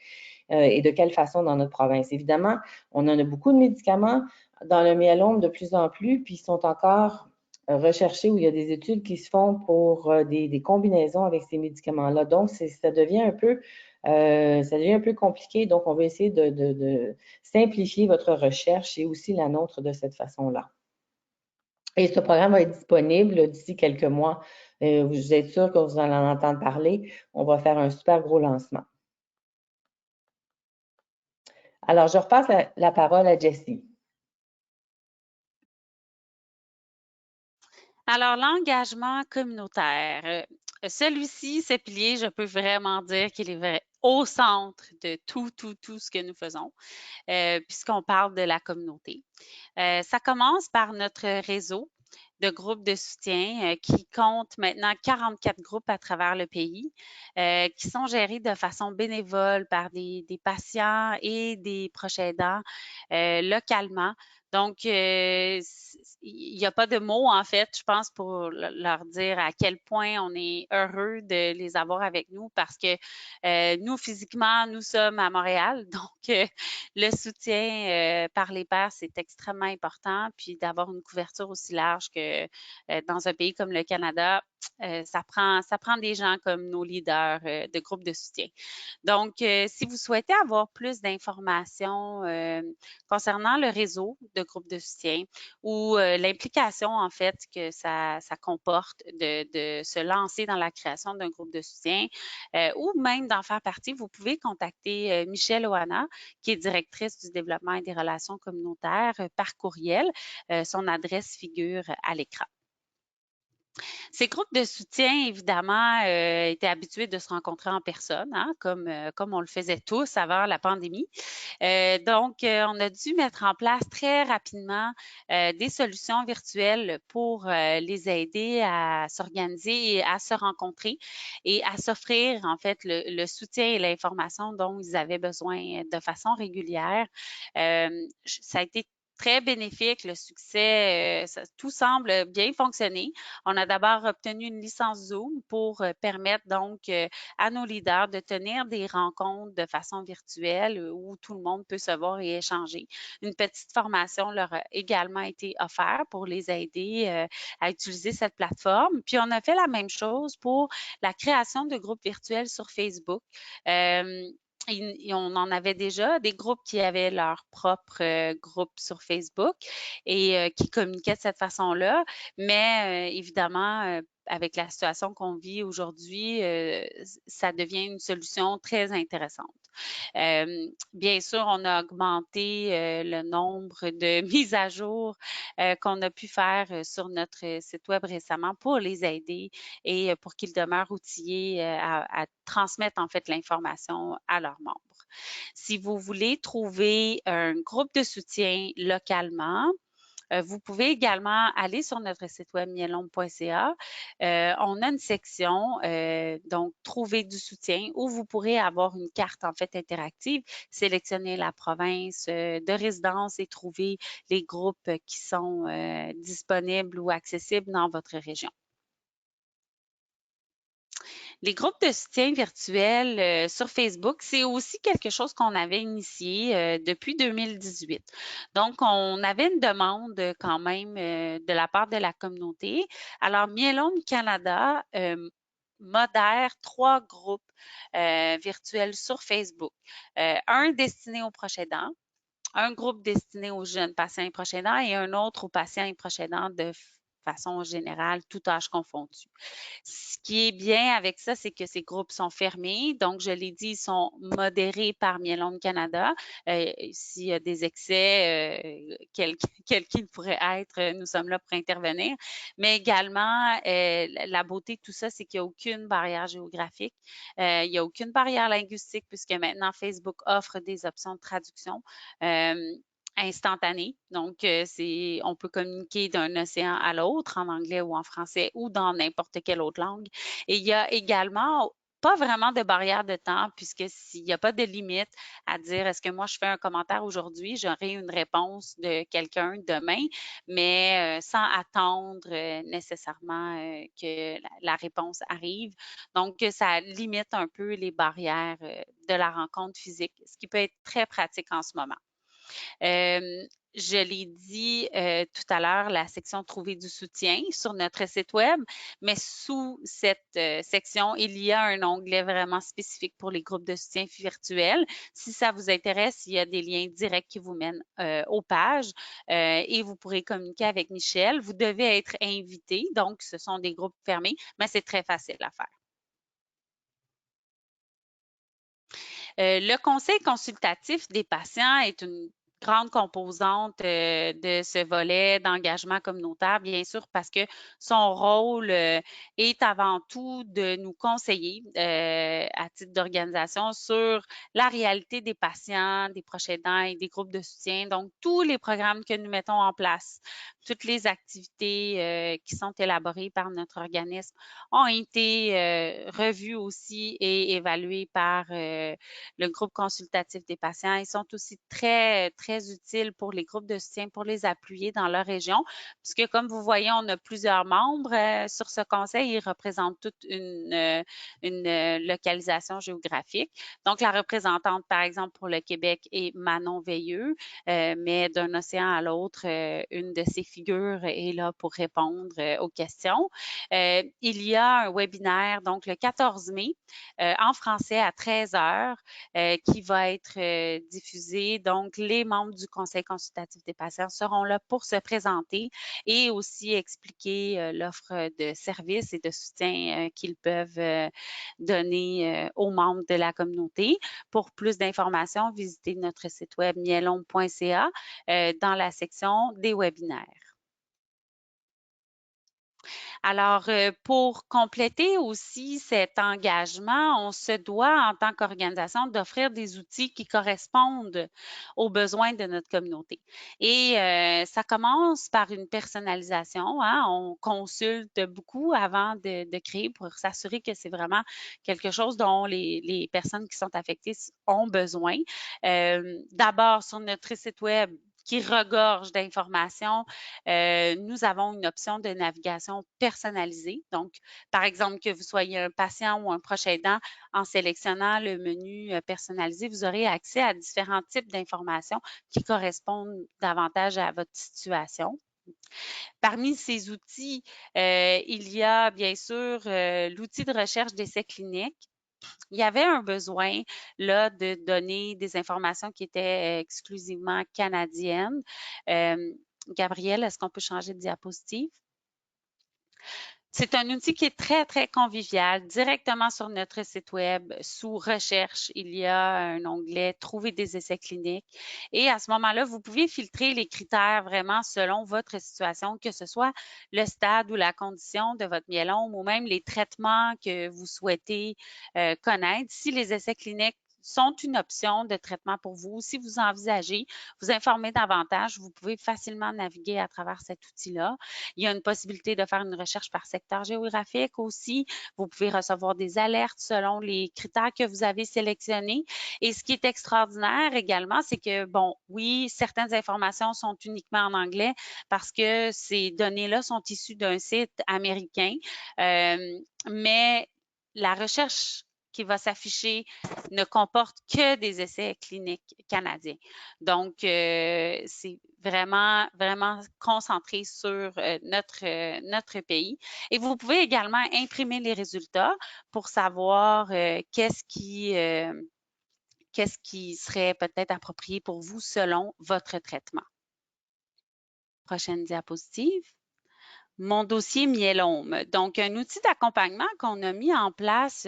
et de quelle façon dans notre province. Évidemment, on en a beaucoup de médicaments dans le myélome de plus en plus, puis ils sont encore recherchés où il y a des études qui se font pour des combinaisons avec ces médicaments-là. Donc, ça devient un peu compliqué. Donc, on va essayer de simplifier votre recherche et aussi la nôtre de cette façon-là. Et ce programme va être disponible d'ici quelques mois. Vous êtes sûr que vous allez en entendre parler. On va faire un super gros lancement. Alors, je repasse la parole à Jessie. Alors, l'engagement communautaire. Celui-ci, ce pilier, je peux vraiment dire qu'il est au centre de tout ce que nous faisons, puisqu'on parle de la communauté. Ça commence par notre réseau de groupes de soutien qui compte maintenant 44 groupes à travers le pays, qui sont gérés de façon bénévole par des patients et des proches aidants localement. Donc, il n'y a pas de mots, en fait, je pense, pour leur dire à quel point on est heureux de les avoir avec nous parce que nous, physiquement, nous sommes à Montréal. Donc, le soutien par les pairs, c'est extrêmement important. Puis d'avoir une couverture aussi large que dans un pays comme le Canada, ça prend des gens comme nos leaders de groupes de soutien. Donc, si vous souhaitez avoir plus d'informations concernant le réseau de groupes de soutien ou l'implication, en fait, que ça comporte de se lancer dans la création d'un groupe de soutien ou même d'en faire partie, vous pouvez contacter Michelle Oana, qui est directrice du développement et des relations communautaires par courriel. Son adresse figure à l'écran. Ces groupes de soutien, évidemment, étaient habitués de se rencontrer en personne, hein, comme on le faisait tous avant la pandémie. Donc, on a dû mettre en place très rapidement des solutions virtuelles pour les aider à s'organiser et à se rencontrer et à s'offrir, en fait, le soutien et l'information dont ils avaient besoin de façon régulière. Ça a été très bénéfique, le succès, tout semble bien fonctionner. On a d'abord obtenu une licence Zoom pour permettre donc à nos leaders de tenir des rencontres de façon virtuelle où tout le monde peut se voir et échanger. Une petite formation leur a également été offerte pour les aider à utiliser cette plateforme. Puis on a fait la même chose pour la création de groupes virtuels sur Facebook. On en avait déjà des groupes qui avaient leur propre groupe sur Facebook et qui communiquaient de cette façon-là. Mais évidemment, avec la situation qu'on vit aujourd'hui, ça devient une solution très intéressante. Bien sûr, on a augmenté le nombre de mises à jour qu'on a pu faire sur notre site web récemment pour les aider et pour qu'ils demeurent outillés à transmettre en fait l'information à leurs membres. Si vous voulez trouver un groupe de soutien localement, vous pouvez également aller sur notre site web myelome.ca. On a une section, donc trouver du soutien, où vous pourrez avoir une carte en fait interactive, sélectionner la province de résidence et trouver les groupes qui sont disponibles ou accessibles dans votre région. Les groupes de soutien virtuels sur Facebook, c'est aussi quelque chose qu'on avait initié depuis 2018. Donc, on avait une demande quand même de la part de la communauté. Alors, Myelome Canada modère 3 groupes virtuels sur Facebook. Un destiné aux proches aidants, un groupe destiné aux jeunes patients et proches aidants et un autre aux patients et proches aidants de façon générale, tout âge confondu. Ce qui est bien avec ça, c'est que ces groupes sont fermés. Donc, je l'ai dit, ils sont modérés par Myelome Canada. S'il y a des excès, quel qu'il pourrait être, nous sommes là pour intervenir. Mais également, la beauté de tout ça, c'est qu'il n'y a aucune barrière géographique. Il n'y a aucune barrière linguistique puisque maintenant, Facebook offre des options de traduction. Instantané. Donc, on peut communiquer d'un océan à l'autre en anglais ou en français ou dans n'importe quelle autre langue. Et il y a également pas vraiment de barrière de temps puisque s'il n'y a pas de limite à dire est-ce que moi je fais un commentaire aujourd'hui, j'aurai une réponse de quelqu'un demain, mais sans attendre nécessairement que la réponse arrive. Donc, ça limite un peu les barrières de la rencontre physique, ce qui peut être très pratique en ce moment. Je l'ai dit tout à l'heure, la section Trouver du soutien sur notre site web, mais sous cette section, il y a un onglet vraiment spécifique pour les groupes de soutien virtuels. Si ça vous intéresse, il y a des liens directs qui vous mènent aux pages et vous pourrez communiquer avec Michel. Vous devez être invité, donc ce sont des groupes fermés, mais c'est très facile à faire. Le conseil consultatif des patients est une grande composante de ce volet d'engagement communautaire, bien sûr, parce que son rôle est avant tout de nous conseiller à titre d'organisation sur la réalité des patients, des proches aidants et des groupes de soutien. Donc, tous les programmes que nous mettons en place, toutes les activités qui sont élaborées par notre organisme ont été revues aussi et évaluées par le groupe consultatif des patients. Ils sont aussi très, très utiles pour les groupes de soutien, pour les appuyer dans leur région, puisque comme vous voyez, on a plusieurs membres sur ce conseil. Ils représentent toute une localisation géographique. Donc, la représentante, par exemple, pour le Québec est Manon Veilleux, mais d'un océan à l'autre, une de ces figures est là pour répondre aux questions. Il y a un webinaire, donc le 14 mai, en français à 13 heures, qui va être diffusé. Donc, les membres du Conseil consultatif des patients seront là pour se présenter et aussi expliquer l'offre de services et de soutien qu'ils peuvent donner aux membres de la communauté. Pour plus d'informations, visitez notre site web myelome.ca dans la section des webinaires. Alors, pour compléter aussi cet engagement, on se doit en tant qu'organisation d'offrir des outils qui correspondent aux besoins de notre communauté. Et ça commence par une personnalisation, hein. On consulte beaucoup avant de créer pour s'assurer que c'est vraiment quelque chose dont les personnes qui sont affectées ont besoin. D'abord, sur notre site web, qui regorge d'informations, nous avons une option de navigation personnalisée. Donc, par exemple, que vous soyez un patient ou un proche aidant, en sélectionnant le menu personnalisé, vous aurez accès à différents types d'informations qui correspondent davantage à votre situation. Parmi ces outils, il y a bien sûr l'outil de recherche d'essais cliniques. Il y avait un besoin là de donner des informations qui étaient exclusivement canadiennes. Gabrielle, est-ce qu'on peut changer de diapositive? C'est un outil qui est très, très convivial. Directement sur notre site web, sous Recherche, il y a un onglet Trouver des essais cliniques. Et à ce moment-là, vous pouvez filtrer les critères vraiment selon votre situation, que ce soit le stade ou la condition de votre myélome ou même les traitements que vous souhaitez connaître. Si les essais cliniques sont une option de traitement pour vous. Si vous envisagez vous informer davantage, vous pouvez facilement naviguer à travers cet outil-là. Il y a une possibilité de faire une recherche par secteur géographique aussi. Vous pouvez recevoir des alertes selon les critères que vous avez sélectionnés. Et ce qui est extraordinaire également, c'est que, bon, oui, certaines informations sont uniquement en anglais parce que ces données-là sont issues d'un site américain, mais la recherche qui va s'afficher ne comporte que des essais cliniques canadiens. Donc, c'est vraiment, vraiment concentré sur notre pays. Et vous pouvez également imprimer les résultats pour savoir qu'est-ce qui serait peut-être approprié pour vous selon votre traitement. Prochaine diapositive. Mon dossier myélome. Donc, un outil d'accompagnement qu'on a mis en place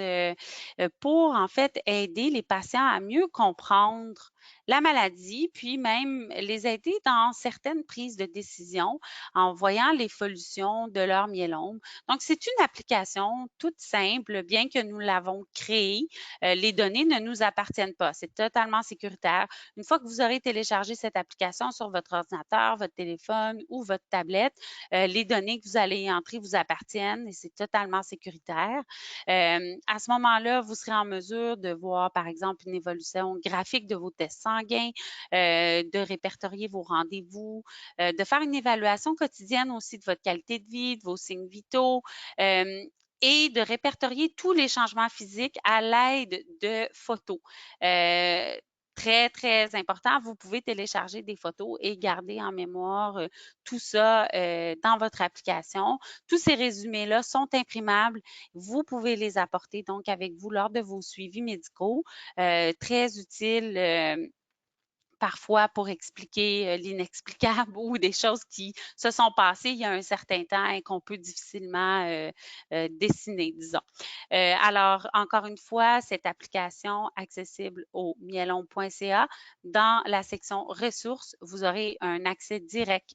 pour, en fait, aider les patients à mieux comprendre la maladie, puis même les aider dans certaines prises de décision en voyant l'évolution de leur myélome. Donc, c'est une application toute simple, bien que nous l'avons créée. Les données ne nous appartiennent pas. C'est totalement sécuritaire. Une fois que vous aurez téléchargé cette application sur votre ordinateur, votre téléphone ou votre tablette, les données que vous allez entrer vous appartiennent et c'est totalement sécuritaire. À ce moment-là, vous serez en mesure de voir, par exemple, une évolution graphique de vos tests sanguins, de répertorier vos rendez-vous, de faire une évaluation quotidienne aussi de votre qualité de vie, de vos signes vitaux. Et de répertorier tous les changements physiques à l'aide de photos. Très, très important, vous pouvez télécharger des photos et garder en mémoire tout ça dans votre application. Tous ces résumés-là sont imprimables. Vous pouvez les apporter donc avec vous lors de vos suivis médicaux. Très utile parfois pour expliquer l'inexplicable ou des choses qui se sont passées il y a un certain temps et qu'on peut difficilement dessiner, disons. Alors, encore une fois, cette application accessible au myelome.ca, dans la section ressources, vous aurez un accès direct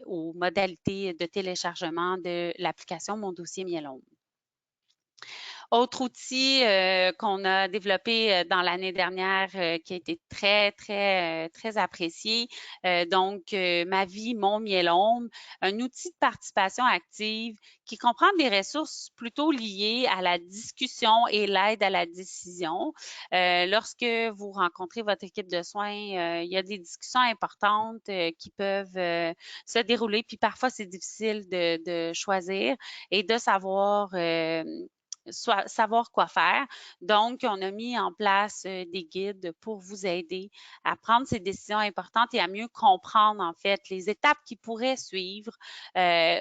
aux modalités de téléchargement de l'application Mon dossier myélome. Autre outil qu'on a développé dans l'année dernière qui a été très, très, très apprécié. Donc, Ma vie, mon myélome, un outil de participation active qui comprend des ressources plutôt liées à la discussion et l'aide à la décision. Lorsque vous rencontrez votre équipe de soins, il y a des discussions importantes qui peuvent se dérouler, puis parfois c'est difficile de choisir et de savoir quoi faire. Donc, on a mis en place des guides pour vous aider à prendre ces décisions importantes et à mieux comprendre, en fait, les étapes qui pourraient suivre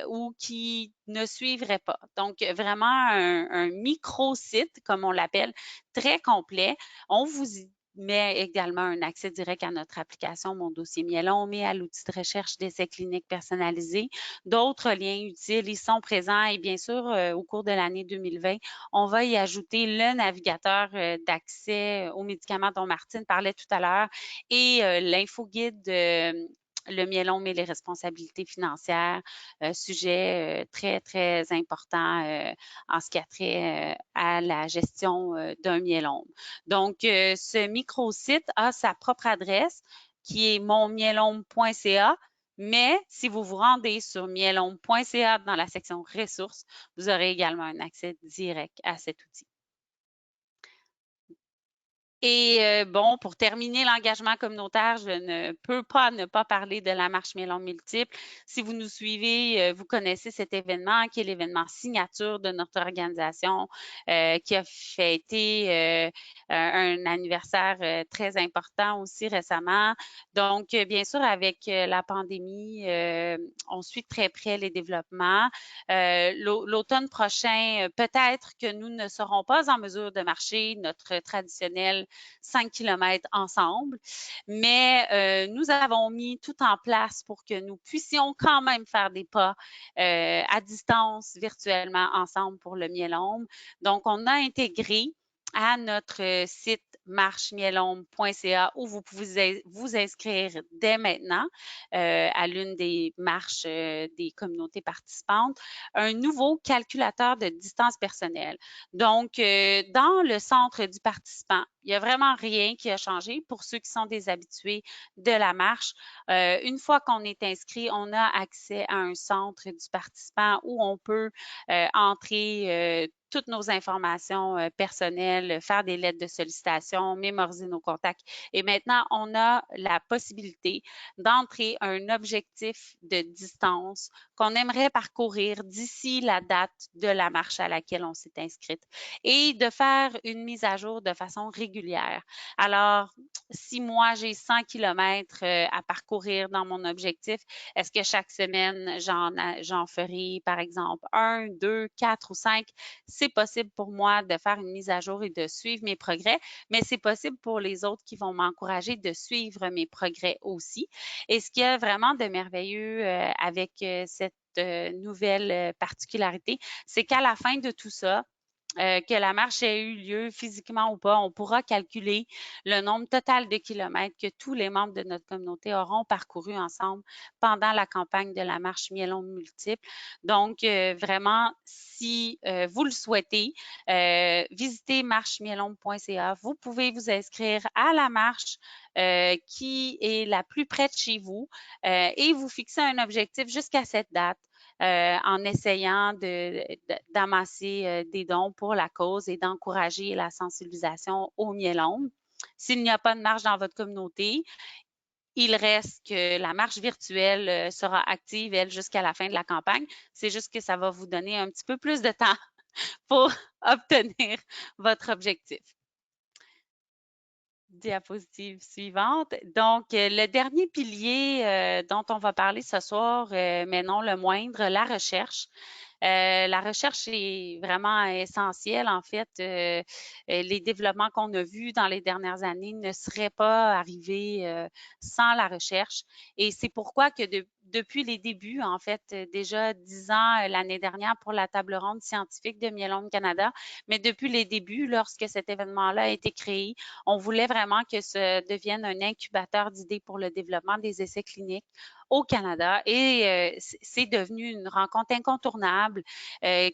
ou qui ne suivraient pas. Donc, vraiment un micro-site, comme on l'appelle, très complet. On vous met également un accès direct à notre application Mon dossier myélome et à l'outil de recherche d'essais cliniques personnalisés. D'autres liens utiles y sont présents et bien sûr, au cours de l'année 2020, on va y ajouter le navigateur d'accès aux médicaments dont Martine parlait tout à l'heure et l'infoguide le myélome et les responsabilités financières, sujet très, très important en ce qui a trait à la gestion d'un myélome. Donc, ce microsite a sa propre adresse qui est monmyélome.ca, mais si vous vous rendez sur myélome.ca dans la section ressources, vous aurez également un accès direct à cet outil. Et bon, pour terminer l'engagement communautaire, je ne peux pas ne pas parler de la marche myélome multiple. Si vous nous suivez, vous connaissez cet événement qui est l'événement signature de notre organisation qui a fêté un anniversaire très important aussi récemment. Donc, bien sûr, avec la pandémie, on suit de très près les développements. L'automne prochain, peut-être que nous ne serons pas en mesure de marcher notre traditionnel 5 km ensemble, mais nous avons mis tout en place pour que nous puissions quand même faire des pas à distance virtuellement ensemble pour le myélome. Donc, on a intégré à notre site marchemielombe.ca où vous pouvez vous inscrire dès maintenant à l'une des marches des communautés participantes, un nouveau calculateur de distance personnelle. Donc, dans le centre du participant, il n'y a vraiment rien qui a changé pour ceux qui sont des habitués de la marche. Une fois qu'on est inscrit, on a accès à un centre du participant où on peut entrer toutes nos informations personnelles, faire des lettres de sollicitation, mémoriser nos contacts. Et maintenant, on a la possibilité d'entrer un objectif de distance qu'on aimerait parcourir d'ici la date de la marche à laquelle on s'est inscrite et de faire une mise à jour de façon régulière. Alors, si moi, j'ai 100 km à parcourir dans mon objectif, est-ce que chaque semaine, j'en ferai, par exemple, 1, 2, 4 ou 5? C'est possible pour moi de faire une mise à jour et de suivre mes progrès, mais c'est possible pour les autres qui vont m'encourager de suivre mes progrès aussi. Et ce qu'il y a vraiment de merveilleux avec cette nouvelle particularité, c'est qu'à la fin de tout ça, que la marche ait eu lieu physiquement ou pas, on pourra calculer le nombre total de kilomètres que tous les membres de notre communauté auront parcouru ensemble pendant la campagne de la marche Miellonde multiple. Donc, vraiment, si vous le souhaitez, visitez marchemiellonde.ca. Vous pouvez vous inscrire à la marche qui est la plus près de chez vous et vous fixer un objectif jusqu'à cette date. En essayant d'amasser des dons pour la cause et d'encourager la sensibilisation au mielome. S'il n'y a pas de marche dans votre communauté, il reste que la marche virtuelle sera active, elle, jusqu'à la fin de la campagne. C'est juste que ça va vous donner un petit peu plus de temps pour obtenir votre objectif. Diapositive suivante. Donc, le dernier pilier dont on va parler ce soir, mais non le moindre, la recherche. La recherche est vraiment essentielle. En fait, les développements qu'on a vus dans les dernières années ne seraient pas arrivés sans la recherche. Et c'est pourquoi que depuis les débuts, en fait, déjà 10 ans l'année dernière pour la table ronde scientifique de Mielome Canada, mais depuis les débuts, lorsque cet événement-là a été créé, on voulait vraiment que ce devienne un incubateur d'idées pour le développement des essais cliniques au Canada et c'est devenu une rencontre incontournable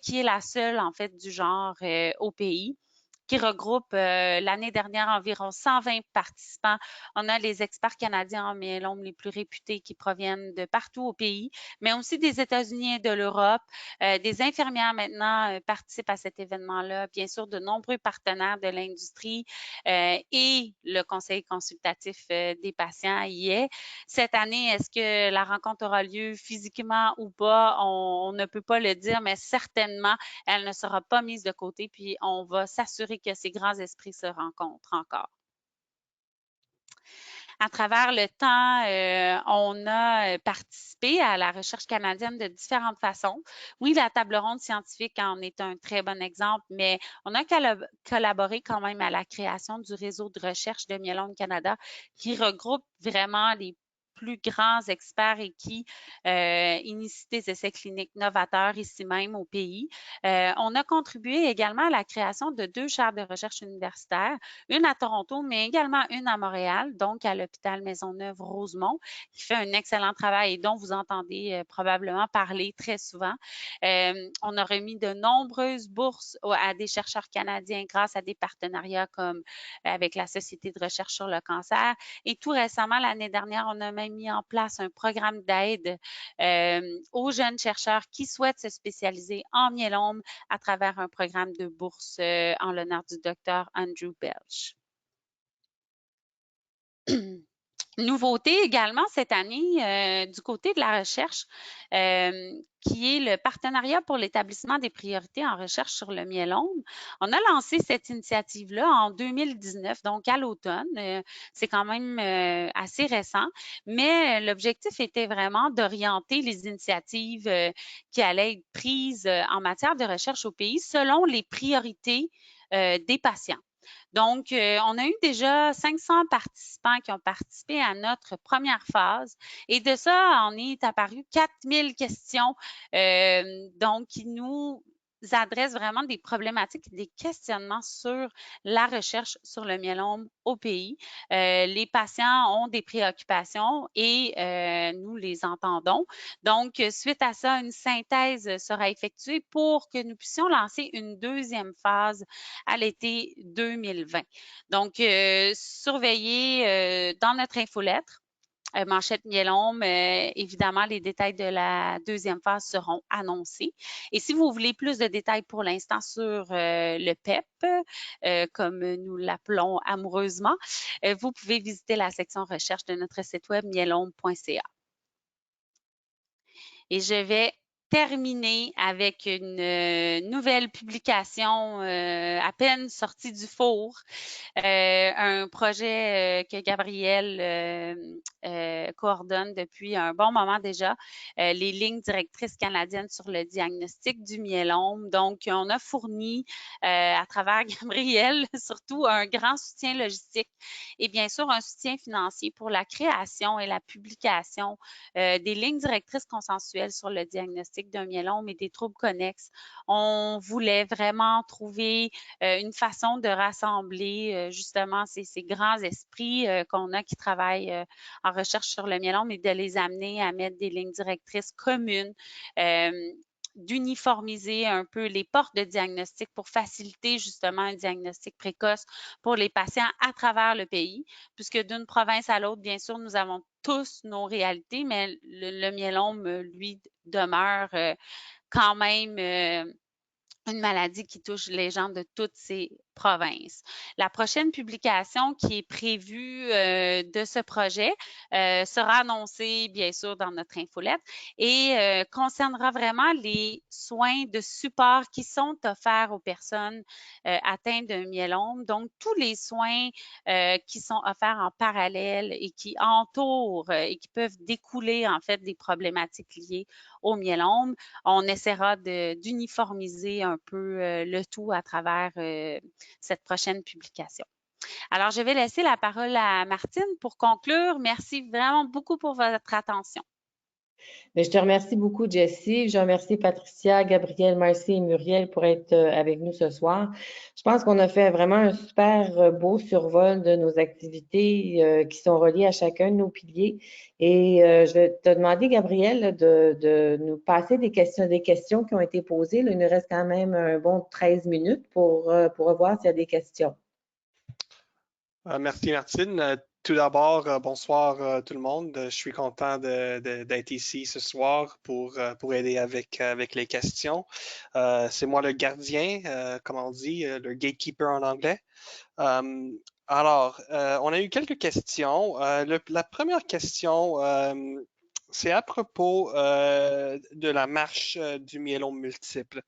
qui est la seule en fait du genre au pays, qui regroupe l'année dernière environ 120 participants. On a les experts canadiens en myélome les plus réputés qui proviennent de partout au pays, mais aussi des États-Unis et de l'Europe. Des infirmières maintenant participent à cet événement-là, bien sûr de nombreux partenaires de l'industrie et le conseil consultatif des patients y est. Cette année, est-ce que la rencontre aura lieu physiquement ou pas? On ne peut pas le dire, mais certainement, elle ne sera pas mise de côté, puis on va s'assurer que ces grands esprits se rencontrent encore. À travers le temps, on a participé à la recherche canadienne de différentes façons. Oui, la table ronde scientifique en est un très bon exemple, mais on a collaboré quand même à la création du réseau de recherche de Myélome Canada qui regroupe vraiment les plus grands experts et qui initient des essais cliniques novateurs ici même au pays. On a contribué également à la création de 2 chaires de recherche universitaires, une à Toronto, mais également une à Montréal, donc à l'hôpital Maisonneuve-Rosemont, qui fait un excellent travail et dont vous entendez probablement parler très souvent. On a remis de nombreuses bourses à des chercheurs canadiens grâce à des partenariats comme avec la Société de recherche sur le cancer. Et tout récemment, l'année dernière, on a même mis en place un programme d'aide aux jeunes chercheurs qui souhaitent se spécialiser en myélome à travers un programme de bourse en l'honneur du docteur Andrew Belch. Nouveauté également cette année du côté de la recherche, qui est le partenariat pour l'établissement des priorités en recherche sur le myélome. On a lancé cette initiative-là en 2019, donc à l'automne. C'est quand même assez récent, mais l'objectif était vraiment d'orienter les initiatives qui allaient être prises en matière de recherche au pays selon les priorités des patients. Donc, on a eu déjà 500 participants qui ont participé à notre première phase et de ça, en est apparu 4000 questions, donc qui nous adresse vraiment des problématiques, des questionnements sur la recherche sur le myélome au pays. Les patients ont des préoccupations et nous les entendons. Donc, suite à ça, une synthèse sera effectuée pour que nous puissions lancer une deuxième phase à l'été 2020. Donc, surveillez dans notre infolettre manchette myélome, évidemment, les détails de la deuxième phase seront annoncés. Et si vous voulez plus de détails pour l'instant sur le PEP, comme nous l'appelons amoureusement, vous pouvez visiter la section recherche de notre site web myélome.ca. Et je vais terminer avec une nouvelle publication à peine sortie du four, un projet que Gabrielle coordonne depuis un bon moment déjà, les lignes directrices canadiennes sur le diagnostic du myélome. Donc, on a fourni à travers Gabrielle surtout un grand soutien logistique et bien sûr un soutien financier pour la création et la publication des lignes directrices consensuelles sur le diagnostic d'un myélome et des troubles connexes. On voulait vraiment trouver une façon de rassembler justement ces grands esprits qu'on a qui travaillent en recherche sur le myélome et de les amener à mettre des lignes directrices communes. D'uniformiser un peu les portes de diagnostic pour faciliter justement un diagnostic précoce pour les patients à travers le pays, puisque d'une province à l'autre, bien sûr, nous avons tous nos réalités, mais le myélome, lui, demeure quand même une maladie qui touche les gens de toutes ces provinces. La prochaine publication qui est prévue de ce projet sera annoncée bien sûr dans notre infolette et concernera vraiment les soins de support qui sont offerts aux personnes atteintes d'un myélome. Donc, tous les soins qui sont offerts en parallèle et qui entourent et qui peuvent découler en fait des problématiques liées au myélome. On essaiera d'uniformiser un peu le tout à travers cette prochaine publication. Alors, je vais laisser la parole à Martine pour conclure. Merci vraiment beaucoup pour votre attention. Mais je te remercie beaucoup, Jessie. Je remercie Patricia, Gabrielle, Marcy et Muriel pour être avec nous ce soir. Je pense qu'on a fait vraiment un super beau survol de nos activités qui sont reliées à chacun de nos piliers. Et je vais te demander, Gabrielle, de nous passer des questions qui ont été posées. Là, il nous reste quand même un bon 13 minutes pour voir s'il y a des questions. Merci, Martine. Tout d'abord, bonsoir tout le monde. Je suis content d'être ici ce soir pour aider avec les questions. C'est moi le gardien, comme on dit, le gatekeeper en anglais. Alors, on a eu quelques questions. La première question, c'est à propos de la marche du myélome multiple.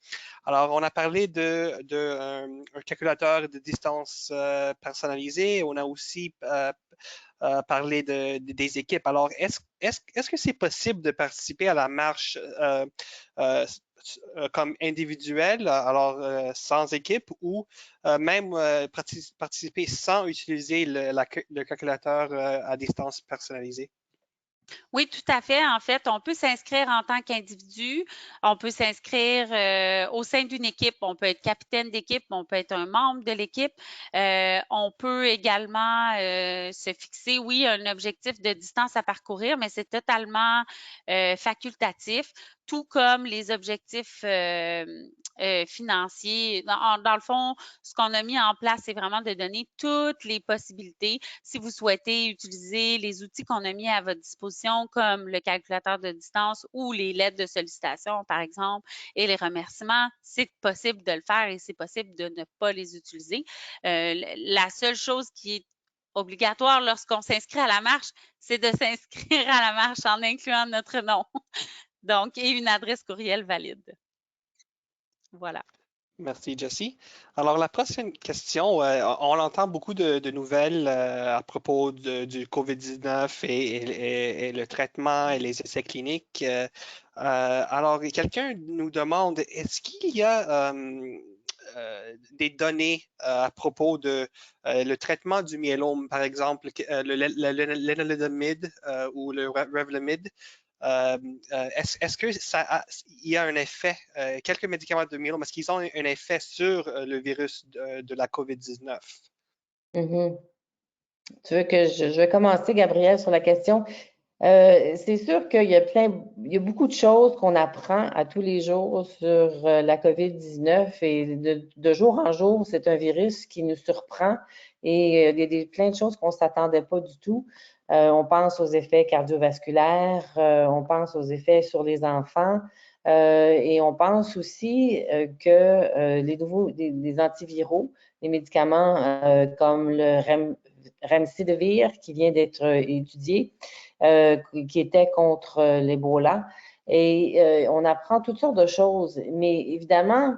Alors, on a parlé d'un calculateur de distance personnalisé. On a aussi parlé des équipes. Alors, est-ce que c'est possible de participer à la marche comme individuel, alors sans équipe, ou même participer sans utiliser le calculateur à distance personnalisée? Oui, tout à fait. En fait, on peut s'inscrire en tant qu'individu, on peut s'inscrire au sein d'une équipe, on peut être capitaine d'équipe, on peut être un membre de l'équipe. On peut également se fixer, oui, un objectif de distance à parcourir, mais c'est totalement facultatif, tout comme les objectifs financiers. Dans le fond, ce qu'on a mis en place, c'est vraiment de donner toutes les possibilités. Si vous souhaitez utiliser les outils qu'on a mis à votre disposition, comme le calculateur de distance ou les lettres de sollicitation, par exemple, et les remerciements, c'est possible de le faire et c'est possible de ne pas les utiliser. La seule chose qui est obligatoire lorsqu'on s'inscrit à la marche, c'est de s'inscrire à la marche en incluant notre nom. Donc, et une adresse courriel valide. Voilà. Merci, Jessie. Alors, la prochaine question, on entend beaucoup de nouvelles à propos du COVID-19 et le traitement et les essais cliniques. Alors, quelqu'un nous demande, est-ce qu'il y a des données à propos de le traitement du myélome, par exemple, le lenalidomide ou le Revlimid, Est-ce que il y a un effet, quelques médicaments de myélome, est-ce qu'ils ont un effet sur le virus de la COVID-19? Mhm. Tu veux que je vais commencer, Gabriel, sur la question? C'est sûr qu'il y a il y a beaucoup de choses qu'on apprend à tous les jours sur la COVID-19 et de jour en jour, c'est un virus qui nous surprend et il y a plein de choses qu'on ne s'attendait pas du tout. On pense aux effets cardiovasculaires, on pense aux effets sur les enfants et on pense aussi que les antiviraux, les médicaments comme le remdesivir qui vient d'être étudié, qui était contre l'Ebola. Et on apprend toutes sortes de choses. Mais évidemment,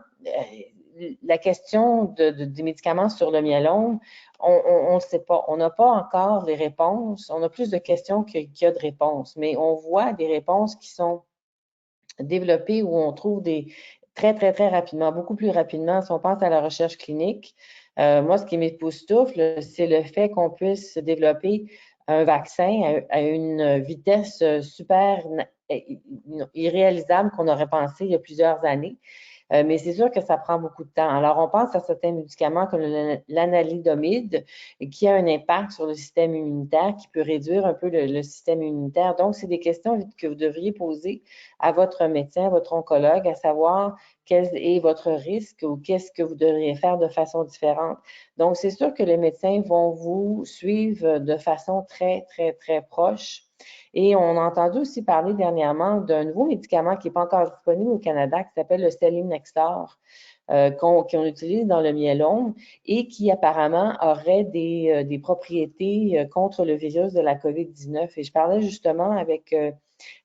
la question des médicaments sur le myélome, on ne sait pas. On n'a pas encore les réponses. On a plus de questions qu'il y a de réponses. Mais on voit des réponses qui sont développées où on trouve très, très, très rapidement, beaucoup plus rapidement, si on pense à la recherche clinique. Moi, ce qui m'époustoufle, c'est le fait qu'on puisse développer un vaccin à une vitesse super irréalisable qu'on aurait pensé il y a plusieurs années. Mais c'est sûr que ça prend beaucoup de temps. Alors, on pense à certains médicaments comme l'analidomide, qui a un impact sur le système immunitaire, qui peut réduire un peu le système immunitaire. Donc, c'est des questions que vous devriez poser à votre médecin, à votre oncologue, à savoir quel est votre risque ou qu'est-ce que vous devriez faire de façon différente. Donc, c'est sûr que les médecins vont vous suivre de façon très, très, très proche. Et on a entendu aussi parler dernièrement d'un nouveau médicament qui n'est pas encore disponible au Canada, qui s'appelle le selinexor, qu'on utilise dans le myélome et qui apparemment aurait des propriétés contre le virus de la COVID-19. Et je parlais justement avec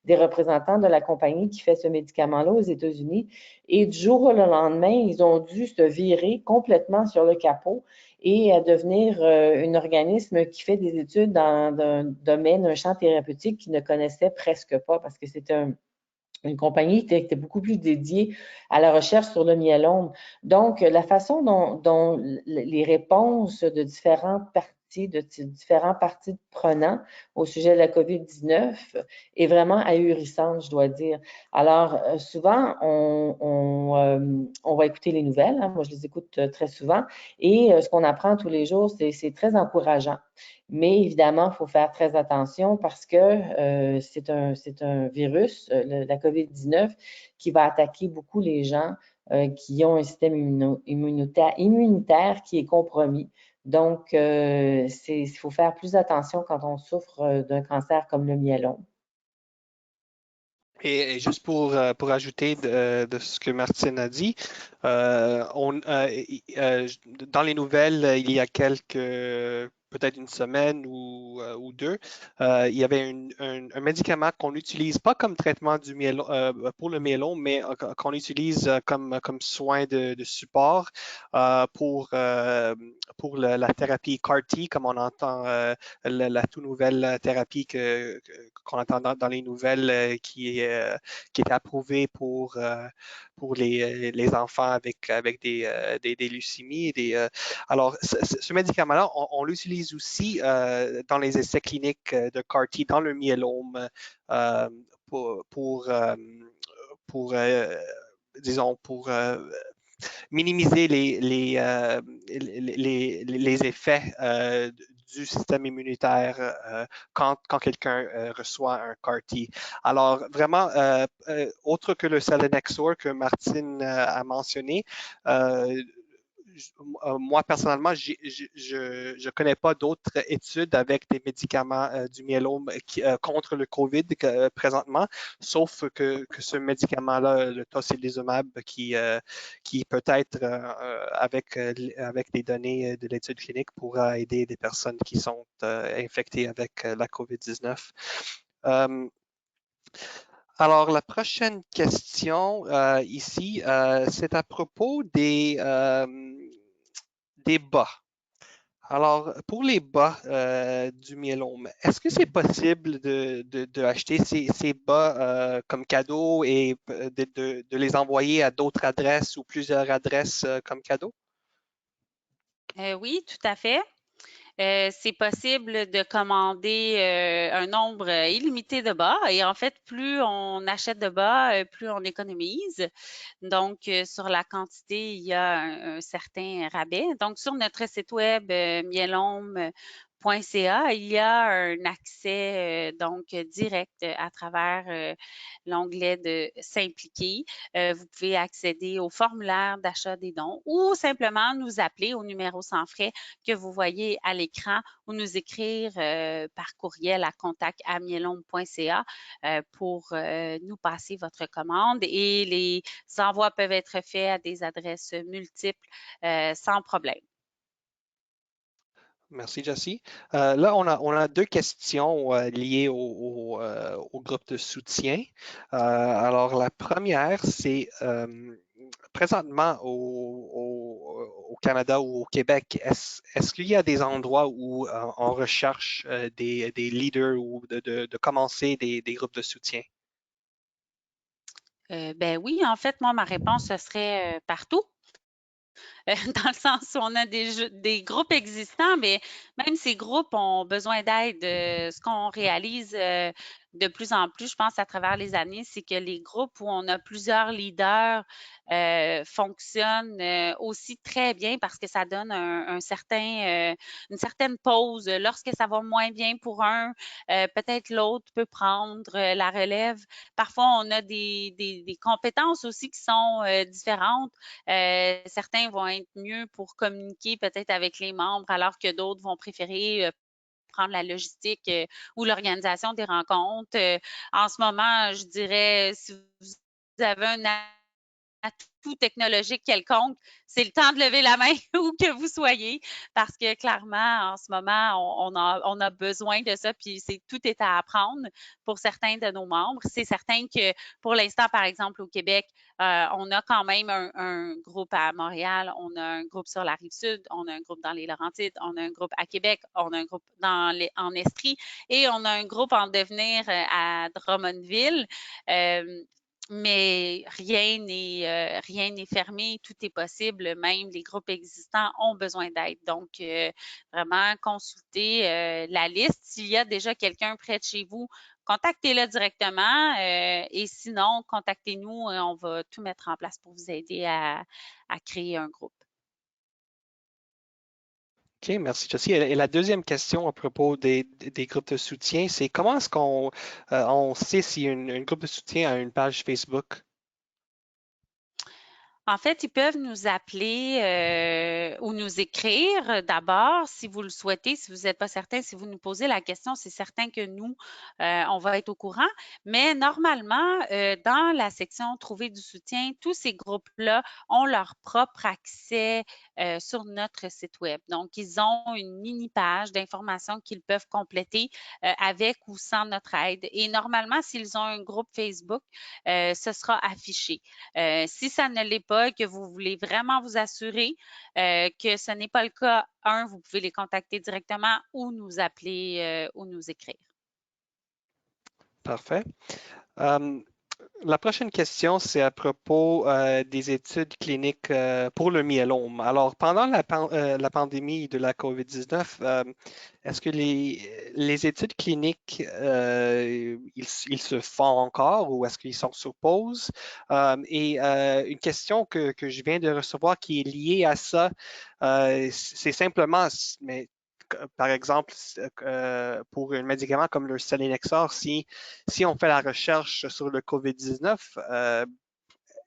des représentants de la compagnie qui fait ce médicament-là aux États-Unis. Et du jour au lendemain, ils ont dû se virer complètement sur le capot et à devenir un organisme qui fait des études dans un domaine, un champ thérapeutique qu'ils ne connaissaient presque pas parce que c'est une compagnie qui était beaucoup plus dédiée à la recherche sur le myélome. Donc, la façon dont les réponses de différents partis prenants au sujet de la COVID-19 est vraiment ahurissante, je dois dire. Alors, souvent, on va écouter les nouvelles. Hein. Moi, je les écoute très souvent. Et ce qu'on apprend tous les jours, c'est très encourageant. Mais évidemment, il faut faire très attention parce que c'est un virus, la COVID-19, qui va attaquer beaucoup les gens qui ont un système immunitaire qui est compromis. Donc, il faut faire plus attention quand on souffre d'un cancer comme le myélome. Et juste pour ajouter de ce que Martine a dit, dans les nouvelles, il y a peut-être une semaine ou deux, il y avait un médicament qu'on n'utilise pas comme traitement pour le myélome, mais qu'on utilise comme soin de support pour la thérapie CAR-T, comme on entend la toute nouvelle thérapie qu'on entend dans les nouvelles qui est approuvée pour les enfants avec des leucémies. Alors, ce médicament-là, on l'utilise aussi dans les essais cliniques de CAR-T dans le myélome disons, pour minimiser les effets du système immunitaire quand quelqu'un reçoit un CAR-T. Alors, vraiment, autre que le selinexor que Martine a mentionné, moi, personnellement, je ne connais pas d'autres études avec des médicaments du myélome contre le COVID présentement, sauf que ce médicament-là, le tocilizumab, qui peut-être, avec les données de l'étude clinique, pourra aider des personnes qui sont infectées avec la COVID-19. Alors, la prochaine question ici, c'est à propos des bas. Alors, pour les bas du myélome, est-ce que c'est possible de acheter ces bas comme cadeau et de les envoyer à d'autres adresses ou plusieurs adresses comme cadeau? Oui, tout à fait. c'est possible de commander un nombre illimité de bas et en fait, plus on achète de bas, plus on économise. Donc, sur la quantité, il y a un certain rabais. Donc, sur notre site web mielome.ca, il y a un accès donc direct à travers l'onglet de S'impliquer. Vous pouvez accéder au formulaire d'achat des dons ou simplement nous appeler au numéro sans frais que vous voyez à l'écran ou nous écrire par courriel à contact@mielome.ca pour nous passer votre commande et les envois peuvent être faits à des adresses multiples sans problème. Merci, Jessie. Là, on a deux questions liées au groupe de soutien. Alors, la première, c'est présentement au Canada ou au Québec, est-ce qu'il y a des endroits où on recherche des leaders ou de commencer des groupes de soutien? Ben oui, en fait, moi, ma réponse, ce serait partout. Dans le sens où on a des groupes existants, mais même ces groupes ont besoin d'aide. Ce qu'on réalise de plus en plus, je pense, à travers les années, c'est que les groupes où on a plusieurs leaders fonctionnent aussi très bien parce que ça donne une certaine pause. Lorsque ça va moins bien pour un, peut-être l'autre peut prendre la relève. Parfois, on a des compétences aussi qui sont différentes. Certains vont être mieux pour communiquer peut-être avec les membres, alors que d'autres vont préférer prendre la logistique ou l'organisation des rencontres. En ce moment, je dirais, si vous avez un atout technologique quelconque, c'est le temps de lever la main où que vous soyez, parce que clairement, en ce moment, on a besoin de ça, puis tout est à apprendre pour certains de nos membres. C'est certain que pour l'instant, par exemple, au Québec, on a quand même un groupe à Montréal, on a un groupe sur la Rive-Sud, on a un groupe dans les Laurentides, on a un groupe à Québec, on a un groupe en Estrie et on a un groupe en devenir à Drummondville. Mais rien n'est fermé, tout est possible. Même les groupes existants ont besoin d'aide. Donc, vraiment, consultez la liste. S'il y a déjà quelqu'un près de chez vous, contactez-le directement. Et sinon, contactez-nous. On va tout mettre en place pour vous aider à créer un groupe. OK, merci, Jessie. Et la deuxième question à propos des groupes de soutien, c'est comment est-ce qu'on on sait si un groupe de soutien a une page Facebook? En fait, ils peuvent nous appeler ou nous écrire d'abord si vous le souhaitez. Si vous n'êtes pas certain, si vous nous posez la question, c'est certain que nous, on va être au courant. Mais normalement, dans la section Trouver du soutien, tous ces groupes-là ont leur propre accès sur notre site web. Donc, ils ont une mini-page d'informations qu'ils peuvent compléter avec ou sans notre aide. Et normalement, s'ils ont un groupe Facebook, ce sera affiché. Si ça ne l'est pas et que vous voulez vraiment vous assurer que ce n'est pas le cas, vous pouvez les contacter directement ou nous appeler ou nous écrire. Parfait. La prochaine question, c'est à propos des études cliniques pour le myélome. Alors, pendant la pandémie de la COVID-19, est-ce que les études cliniques, ils se font encore ou est-ce qu'ils sont sur pause? Et une question que je viens de recevoir qui est liée à ça, c'est simplement, mais par exemple, pour un médicament comme le Selinexor, si on fait la recherche sur le COVID-19,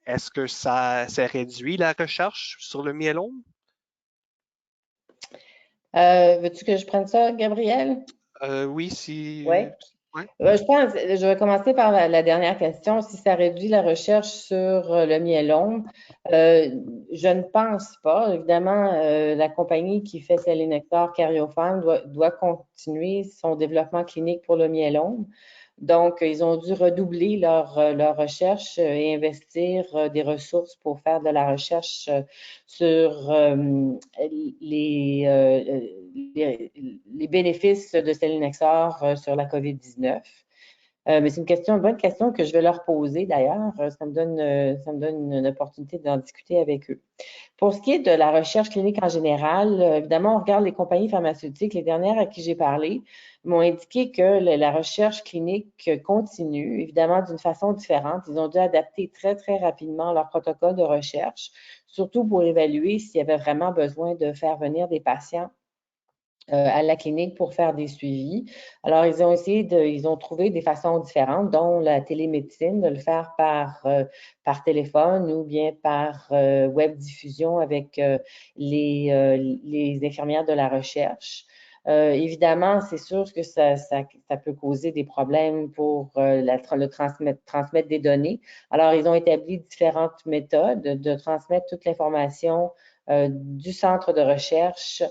est-ce que ça réduit la recherche sur le myélome? Veux-tu que je prenne ça, Gabriel? Oui, si. Oui. Ouais. Je vais commencer par la dernière question. Si ça réduit la recherche sur le myélome, je ne pense pas. Évidemment, la compagnie qui fait Selinexor, Karyopharm, doit continuer son développement clinique pour le myélome. Donc, ils ont dû redoubler leur recherche et investir des ressources pour faire de la recherche sur les bénéfices de Selinexor sur la COVID-19. Mais c'est une bonne question que je vais leur poser d'ailleurs. Ça me donne une opportunité d'en discuter avec eux. Pour ce qui est de la recherche clinique en général, évidemment, on regarde les compagnies pharmaceutiques. Les dernières à qui j'ai parlé m'ont indiqué que la recherche clinique continue, évidemment d'une façon différente. Ils ont dû adapter très, très rapidement leur protocole de recherche, surtout pour évaluer s'il y avait vraiment besoin de faire venir des patients à la clinique pour faire des suivis. Alors, ils ont trouvé des façons différentes, dont la télémédecine, de le faire par téléphone ou bien par web diffusion avec les infirmières de la recherche. Évidemment, c'est sûr que ça peut causer des problèmes pour transmettre des données. Alors, ils ont établi différentes méthodes de transmettre toute l'information du centre de recherche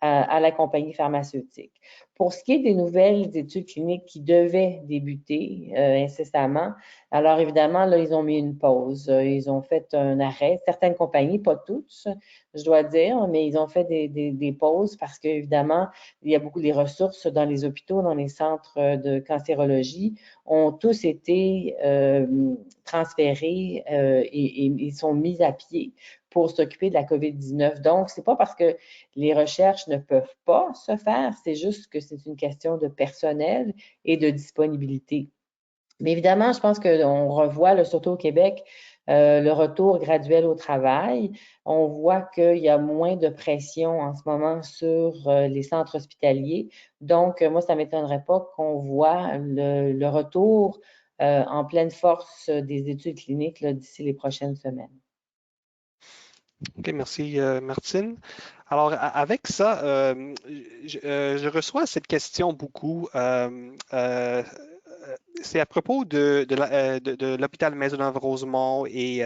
à la compagnie pharmaceutique. Pour ce qui est des nouvelles études cliniques qui devaient débuter incessamment, alors évidemment, là, ils ont mis une pause. Ils ont fait un arrêt. Certaines compagnies, pas toutes, je dois dire, mais ils ont fait des pauses parce qu'évidemment, il y a beaucoup de ressources dans les hôpitaux, dans les centres de cancérologie, ont tous été transférés et ils sont mis à pied pour s'occuper de la COVID-19. Donc, c'est pas parce que les recherches ne peuvent pas se faire, c'est juste que c'est une question de personnel et de disponibilité. Mais évidemment, je pense qu'on revoit, surtout au Québec, le retour graduel au travail. On voit qu'il y a moins de pression en ce moment sur les centres hospitaliers. Donc, moi, ça ne m'étonnerait pas qu'on voit le retour en pleine force des études cliniques d'ici les prochaines semaines. OK, merci Martine. Alors, avec ça, je reçois cette question beaucoup. C'est à propos de l'hôpital Maisonneuve-Rosemont et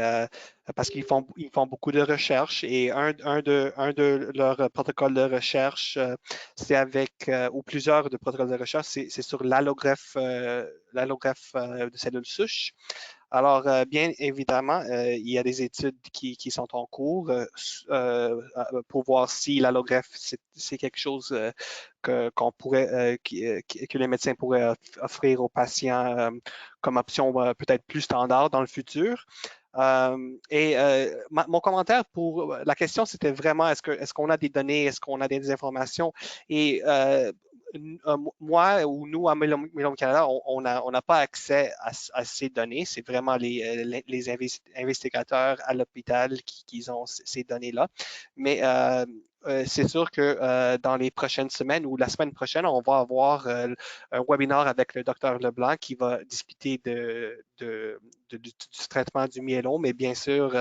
parce qu'ils font beaucoup de recherches et un de leurs protocoles de recherche, c'est avec, ou plusieurs de protocoles de recherche, c'est sur l'allogreffe de cellules souches. Alors, bien évidemment, il y a des études qui sont en cours pour voir si l'allogreffe, c'est quelque chose qu'on pourrait, que les médecins pourraient offrir aux patients comme option peut-être plus standard dans le futur. Mon commentaire pour la question, c'était vraiment est-ce qu'on a des données, est-ce qu'on a des informations? Et moi ou nous à Myelome Canada, on n'a pas accès à ces données. C'est vraiment les investigateurs à l'hôpital qui ont ces données-là. Mais c'est sûr que dans les prochaines semaines ou la semaine prochaine, on va avoir un webinaire avec le docteur Leblanc qui va discuter du traitement du myélome. Mais bien sûr,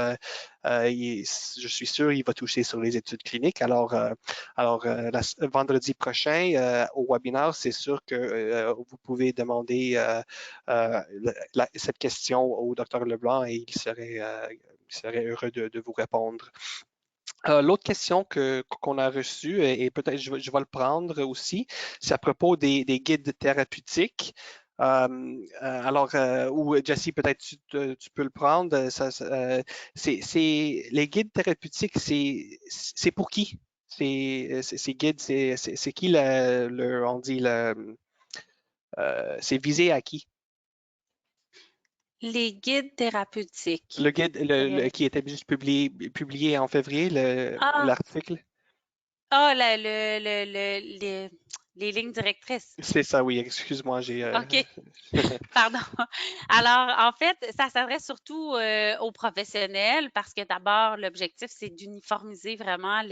je suis sûr qu'il va toucher sur les études cliniques. Alors vendredi prochain, au webinaire, c'est sûr que vous pouvez demander cette question au docteur Leblanc et il serait heureux de vous répondre. L'autre question qu'on a reçue, et peut-être je vais le prendre aussi, c'est à propos des guides thérapeutiques. Ou Jessie, peut-être tu peux le prendre. Les guides thérapeutiques, c'est pour qui? Ces guides, c'est qui on dit c'est visé à qui? Les guides thérapeutiques. Le guide qui était juste publié en février, l'article? Les lignes directrices. C'est ça, oui, excuse-moi, j'ai... OK, pardon. Alors, en fait, ça s'adresse surtout aux professionnels parce que d'abord, l'objectif, c'est d'uniformiser vraiment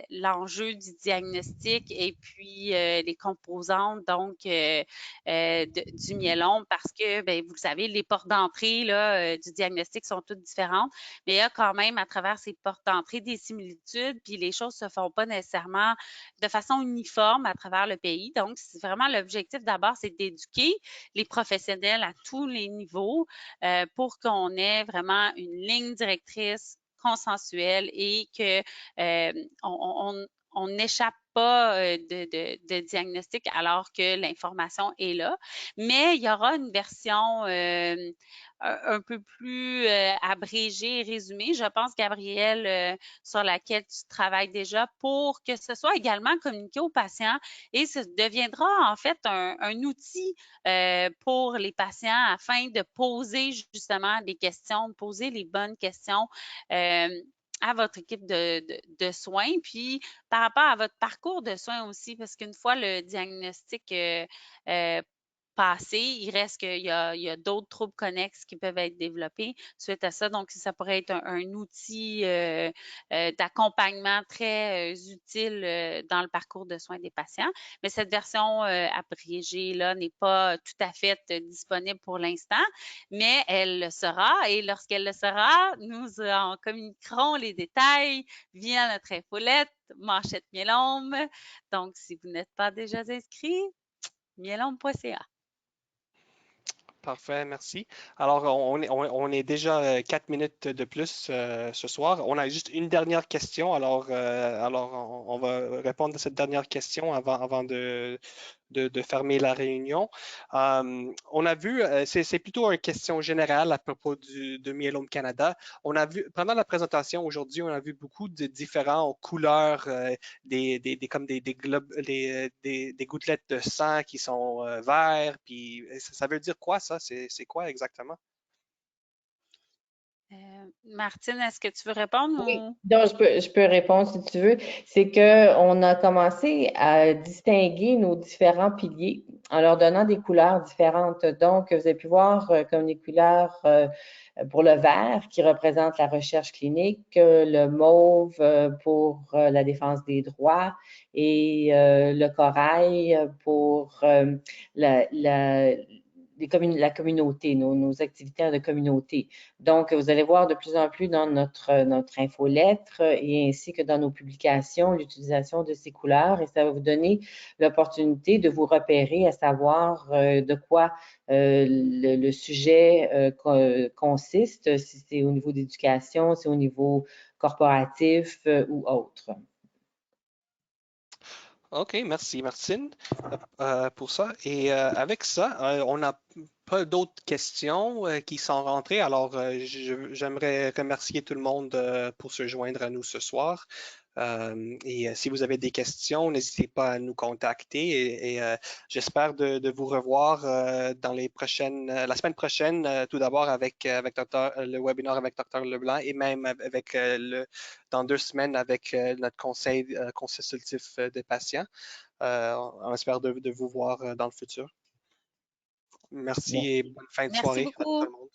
l'enjeu du diagnostic et puis les composantes du myélome parce que, ben, vous le savez, les portes d'entrée du diagnostic sont toutes différentes, mais il y a quand même à travers ces portes d'entrée des similitudes, puis les choses se font pas nécessairement de façon uniforme à travers le pays. Donc, c'est vraiment l'objectif d'abord, c'est d'éduquer les professionnels à tous les niveaux pour qu'on ait vraiment une ligne directrice consensuelle et que on n'échappe pas de diagnostic alors que l'information est là, mais il y aura une version un peu plus abrégée et résumée, je pense, Gabrielle, sur laquelle tu travailles déjà pour que ce soit également communiqué aux patients et ce deviendra en fait un outil pour les patients afin de poser justement des questions, de poser les bonnes questions à votre équipe de soins, puis par rapport à votre parcours de soins aussi, parce qu'une fois le diagnostic passé, il reste qu'il y a d'autres troubles connexes qui peuvent être développés suite à ça. Donc, ça pourrait être un outil d'accompagnement très utile dans le parcours de soins des patients. Mais cette version abrégée-là n'est pas tout à fait disponible pour l'instant, mais elle le sera. Et lorsqu'elle le sera, nous en communiquerons les détails via notre infolette Manchette Mielombe. Donc, si vous n'êtes pas déjà inscrit, mielombe.ca. Parfait, merci. Alors, on est déjà 4 minutes de plus ce soir. On a juste une dernière question. Alors, on va répondre à cette dernière question avant de fermer la réunion. On a vu, c'est plutôt une question générale à propos de Myelome Canada. On a vu, pendant la présentation aujourd'hui, on a vu beaucoup de différentes couleurs, comme des gouttelettes de sang qui sont verts. Puis, ça veut dire quoi, ça? C'est quoi exactement? Martine, est-ce que tu veux répondre? Oui, Ou... donc je peux répondre si tu veux. C'est qu'on a commencé à distinguer nos différents piliers en leur donnant des couleurs différentes. Donc, vous avez pu voir comme des couleurs pour le vert qui représente la recherche clinique, le mauve pour la défense des droits et le corail pour la communauté, nos activités de communauté. Donc, vous allez voir de plus en plus dans notre infolettre et ainsi que dans nos publications l'utilisation de ces couleurs et ça va vous donner l'opportunité de vous repérer, à savoir de quoi le sujet consiste, si c'est au niveau d'éducation, si c'est au niveau corporatif ou autre. OK, merci Martine pour ça. Et avec ça, on n'a pas d'autres questions qui sont rentrées. Alors, j'aimerais remercier tout le monde pour se joindre à nous ce soir. Et si vous avez des questions, n'hésitez pas à nous contacter et j'espère de vous revoir dans la semaine prochaine, tout d'abord avec le webinaire avec Dr. Leblanc et même dans 2 semaines avec notre conseil consultatif des patients. On espère de vous voir dans le futur. Merci et bonne fin de Merci soirée à tout beaucoup. le monde.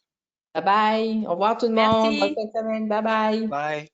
Bye bye. Au revoir tout le monde. Bonne Merci. fin de semaine. Bye bye. Bye.